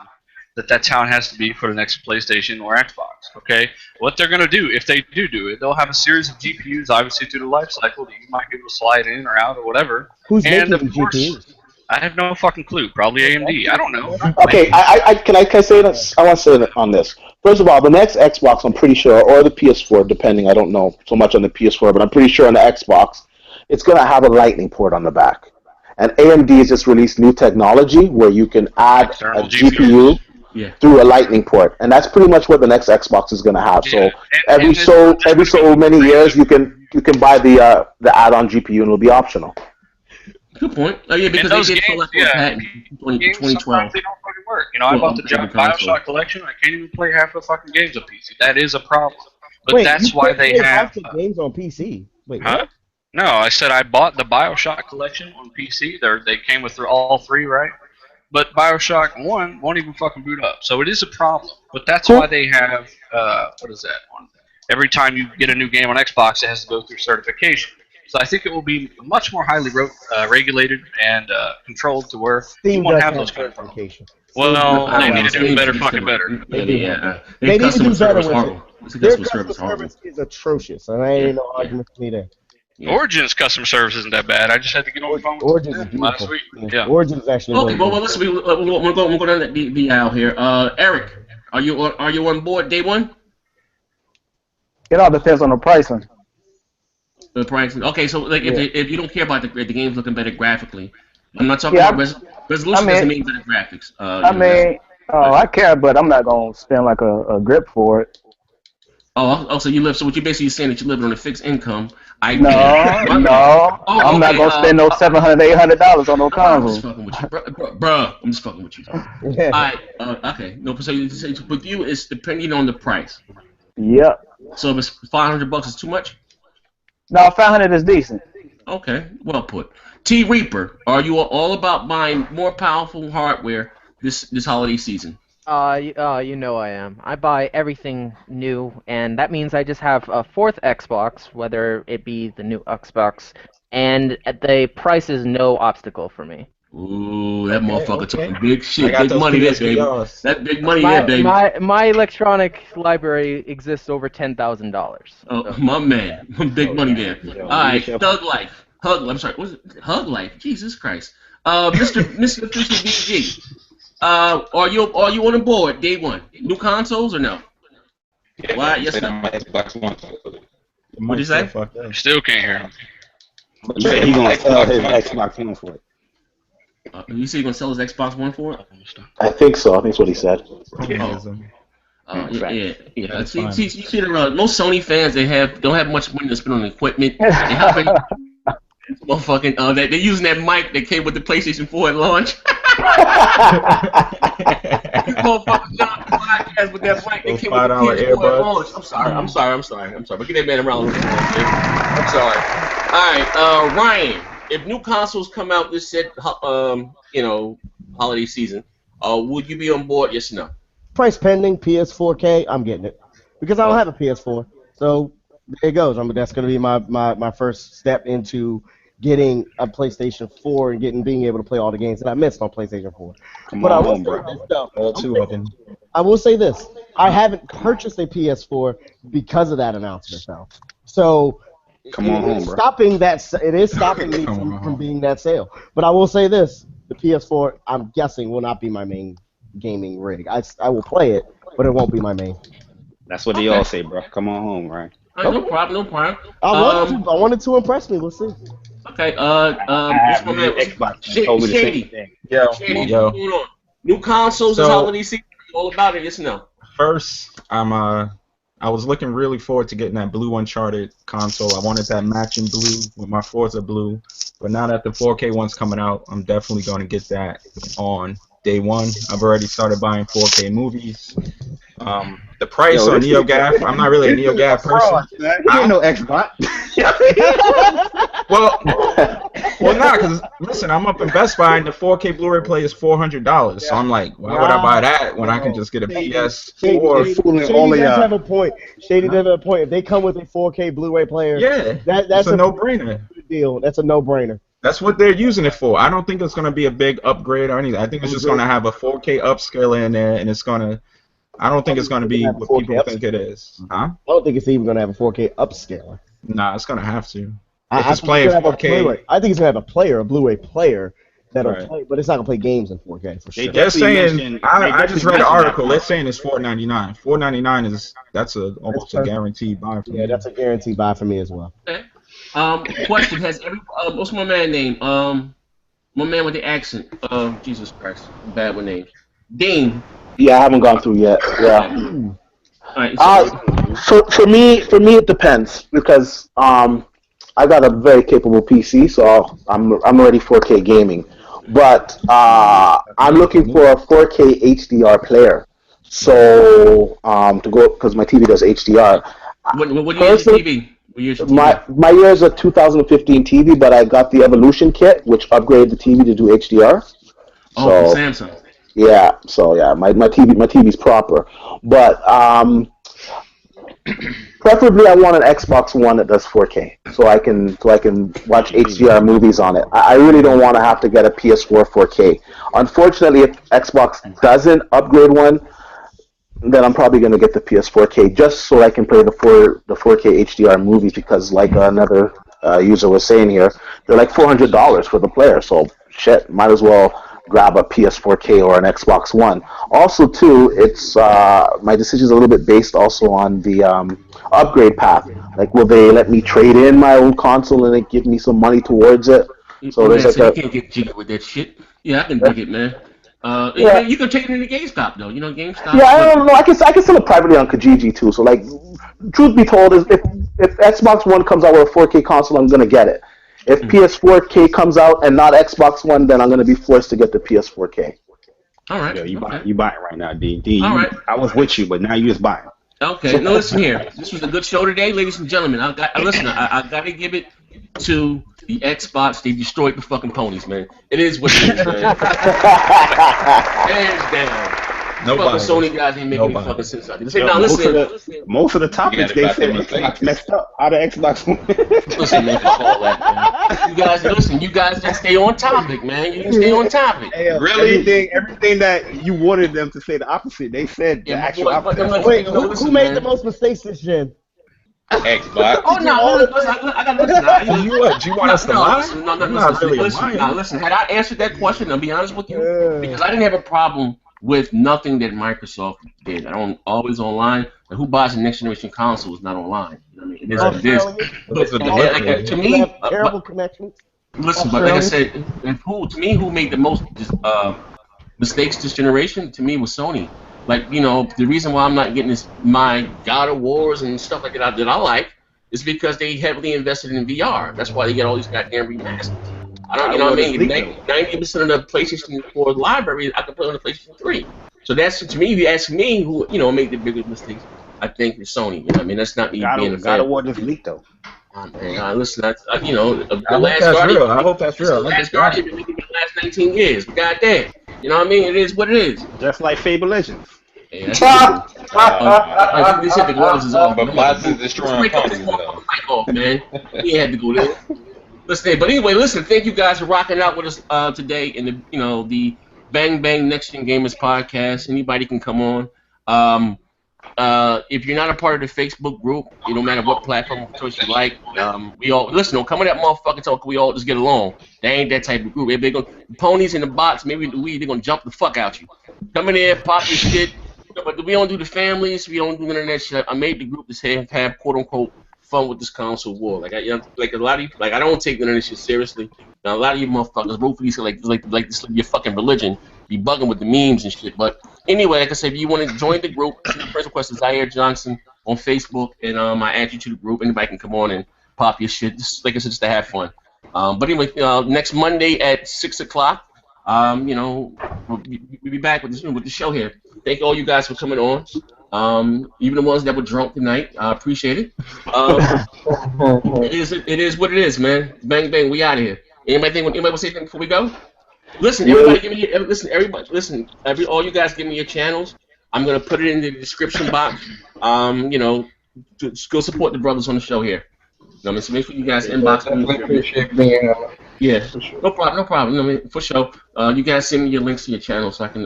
that's how it has to be for the next PlayStation or Xbox, okay? What they're going to do, if they do it, they'll have a series of GPUs, obviously, through the life cycle that you might be able to slide in or out or whatever. Who's making the GPUs? I have no fucking clue. Probably AMD. I don't know. Okay, can I say this? I want to say on this. First of all, the next Xbox, I'm pretty sure, or the PS4, depending. I don't know so much on the PS4, but I'm pretty sure on the Xbox, it's going to have a Lightning port on the back. And AMD has just released new technology where you can add a GPU through a Lightning port, and that's pretty much what the next Xbox is going to have. So every so many years, you can buy the add-on GPU, and it'll be optional. Good point. Oh yeah, because those they did games, patent in 2012. Sometimes they don't fucking work. You know, I bought the Bioshock collection. I can't even play half the fucking games on PC. That is a problem. But that's why they have games on PC. Wait, huh? What? No, I said I bought the Bioshock collection on PC. They came with all three, right? But Bioshock 1 won't even fucking boot up. So it is a problem. But that's why they have what is that one? Every time you get a new game on Xbox, it has to go through certification. So I think it will be much more highly regulated and controlled to where you won't have those kind of problems. Well, they need to do better, fucking better. They need to do better with it. Their customer service is atrocious, and I ain't no argument for me there. Origin's customer service isn't that bad. I just had to get on the phone with them last week. Yeah. Origin is actually okay. Well, listen, we'll go down the aisle here. Eric, are you on board day one? It all depends on the pricing. The pricing. Okay, so like if you don't care about the games looking better graphically, I'm not talking about resolution. Doesn't mean better graphics. I care, but I'm not gonna spend like a grip for it. Oh, so you live. So what you basically saying that you live on a fixed income? No. I'm not gonna spend no $700, $800 on no console. I'm just fucking with you, bro. I'm just fucking with you. All right. Okay. No. So with you, it's depending on the price. Yep. So if it's $500, is too much? No, 500 is decent. Okay, well put. T Reaper, are you all about buying more powerful hardware this holiday season? You know I am. I buy everything new, and that means I just have a fourth Xbox, whether it be the new Xbox, and the price is no obstacle for me. Ooh, that motherfucker talking big shit, big money there, baby. That big money there, baby. My electronic library exists over $10,000. Oh, my man, big money there. All right, Thug Life, I'm sorry, was it Hug Life? Jesus Christ, Mr. BG, are you on the board day one? New consoles or no? Yeah, Why? I'm Yes, saying no. on my Xbox One. What'd you say? Still can't hear him. But he said he gonna sell his Xbox One for it. You say you're gonna sell his Xbox One for it? I think so. I think that's what he said. Cronyism. Yeah. That's fine. See, you see most Sony fans don't have much money to spend on equipment. They have motherfucking they're using that mic that came with the PlayStation 4 at launch. These motherfuckers got on the podcast with that mic that came with the PS4 at launch. I'm sorry. But get that man around. I'm sorry. All right, Ryan. If new consoles come out this holiday season, would you be on board? Yes or no? Price pending, PS4K, I'm getting it. Because I don't have a PS4. So there it goes. That's going to be my first step into getting a PlayStation 4 and being able to play all the games that I missed on PlayStation 4. But I will say this, though. All two of them. I will say this. I haven't purchased a PS4 because of that announcement, though. So it is stopping me from being that sale. But I will say this. The PS4, I'm guessing, will not be my main gaming rig. I will play it, but it won't be my main. That's what they all say, bro. Come on home, right? No problem. I wanted to impress me. We'll see. Okay. This one man, Shady. Yo. New consoles this holiday season. All about it. Yes or no? First, I was looking really forward to getting that blue Uncharted console. I wanted that matching blue with my Forza blue. But now that the 4K one's coming out, I'm definitely going to get that on day one. I've already started buying 4K movies. The price on NeoGAF, I'm not really a NeoGAF person. You ain't no Xbox. well, not because listen, I'm up in Best Buy and the 4K Blu-ray player is $400. So I'm like, why would I buy that when I can just get a PS4? Shady does have a point. Shady does have a point. If they come with a 4K Blu-ray player, that's a no-brainer. Deal. That's a no-brainer. That's what they're using it for. I don't think it's going to be a big upgrade or anything. I think it's just going to have a 4K upscaler in there, and it's going to. I don't think it's going to be what people think it is. Huh? I don't think it's even going to have a 4K upscaler. Nah, it's going to have to. If it's playing 4K, I think it's going to have a Blu-ray player that'll play, but it's not going to play games in 4K for sure. They're saying. I just read an article. They're saying it's $4.99. $4.99 that's almost a guaranteed buy for me. Yeah, that's a guaranteed buy for me as well. Okay. Question: Has what's my man name? My man with the accent. Jesus Christ, I'm bad with names. Dane. Yeah, I haven't gone through yet. Yeah. Right, for me, it depends because I got a very capable PC, so I'm already 4K gaming, but I'm looking for a 4K HDR player. So to go because my TV does HDR. What year's your TV? My year is a 2015 TV, but I got the Evolution kit, which upgraded the TV to do HDR. Oh, from Samsung. Yeah, so yeah, my TV's proper, but preferably I want an Xbox One that does 4K, so I can watch HDR movies on it. I really don't want to have to get a PS4 4K. Unfortunately, if Xbox doesn't upgrade one, then I'm probably going to get the PS4K just so I can play the 4K HDR movies because, like another user was saying here, they're like $400 for the player. So shit, might as well grab a PS4K or an Xbox One. Also, too, it's my decision is a little bit based also on the upgrade path. Like, will they let me trade in my own console and they give me some money towards it? So there's you can't get jiggy with that shit. Yeah, I can dig it, man. You can take it into GameStop though. You know GameStop. Yeah, I don't know. I can sell it privately on Kijiji too. So like, truth be told, is if Xbox One comes out with a 4K console, I'm gonna get it. If PS4K comes out and not Xbox One, then I'm gonna be forced to get the PS4K. All right. Yo, you buying right now, D. All right. I was with you, but now you just buying. Okay. No, listen here. This was a good show today, ladies and gentlemen. I gotta give it to the Xbots. They destroyed the fucking ponies, man. It is what it is, man. Hands down. Fucking Sony guys ain't making any fucking sense out of it. Now listen. Most of the topics they said Xbox messed up. How the Xbox One? Listen, man, fuck all that, man. You guys just stay on topic, man. You can stay on topic. Hey, really? Everything that you wanted them to say the opposite, they said the actual opposite. Wait, who made the most mistakes this gen? Xbox. Oh no! Listen, I got listen. Do you want us to lie? Listen. Had I answered that question, I'll be honest with you, because I didn't have a problem with nothing that Microsoft did. I don't always online. Like, who buys a next generation console is not online. You know what I mean? It is Right. what it is. Australians, It's a But debate. like, to Australians me, have terrible connections. listen. But like I Australians. said, who made the most mistakes this generation? To me, was Sony. Like, the reason why I'm not getting my God of Wars and stuff like that I like is because they heavily invested in VR. That's why they get all these goddamn remasters. I don't, God you of know what War I just mean? leaked though. 90% of the PlayStation 4 library I can play on the PlayStation 3. So that's, to me, if you ask me, who made the biggest mistakes, I think it's Sony. You know what I mean? That's not me being a God fan. of War just leaked though. Man, listen, the I hope last that's Guardian. real. I hope that's Listen, real. the I last just got it. Guardian been making the last 19 years. But goddamn, you know what I mean? It is what it is. Just like Fable Legends. Hey, that's cool. They said the gloves is off. But I'm about bots to is go. Let's destroying break up this ponies though. motherfucking mic off, man. We had to go there. Listen, but anyway, listen. Thank you guys for rocking out with us today in the Bang Bang Next Gen Gamers podcast. Anybody can come on. If you're not a part of the Facebook group, it don't matter what platform of choice you like. We all listen. Don't come in that motherfucking talk. We all just get along. They ain't that type of group. If they go ponies in the box, maybe the weed, they're gonna jump the fuck out you. Come in there, pop your shit. But we don't do the families. We don't do none of that shit. I made the group to have quote unquote fun with this console war. Like like a lot of you, like I don't take none of this shit seriously. Now a lot of you motherfuckers root for these like this your fucking religion. Be bugging with the memes and shit. But anyway, like I said, if you want to join the group, send a friend request to Zaire Johnson on Facebook, and I add you to the group. Anybody can come on and pop your shit. Just like I said, just to have fun. But anyway, next Monday at 6 o'clock, we'll be back with the show here. Thank all you guys for coming on. Even the ones that were drunk tonight, I appreciate it. It is what it is, man. Bang bang, we out of here. Anybody want to say anything before we go? Listen, everybody, all you guys, give me your channels. I'm gonna put it in the description box. Just go support the brothers on the show here. So make sure you guys inbox me. Definitely appreciate being here. Yeah, For sure. no problem. For sure. You guys send me your links to your channel so I can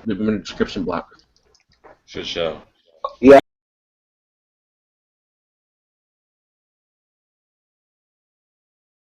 leave them in the description block. For sure.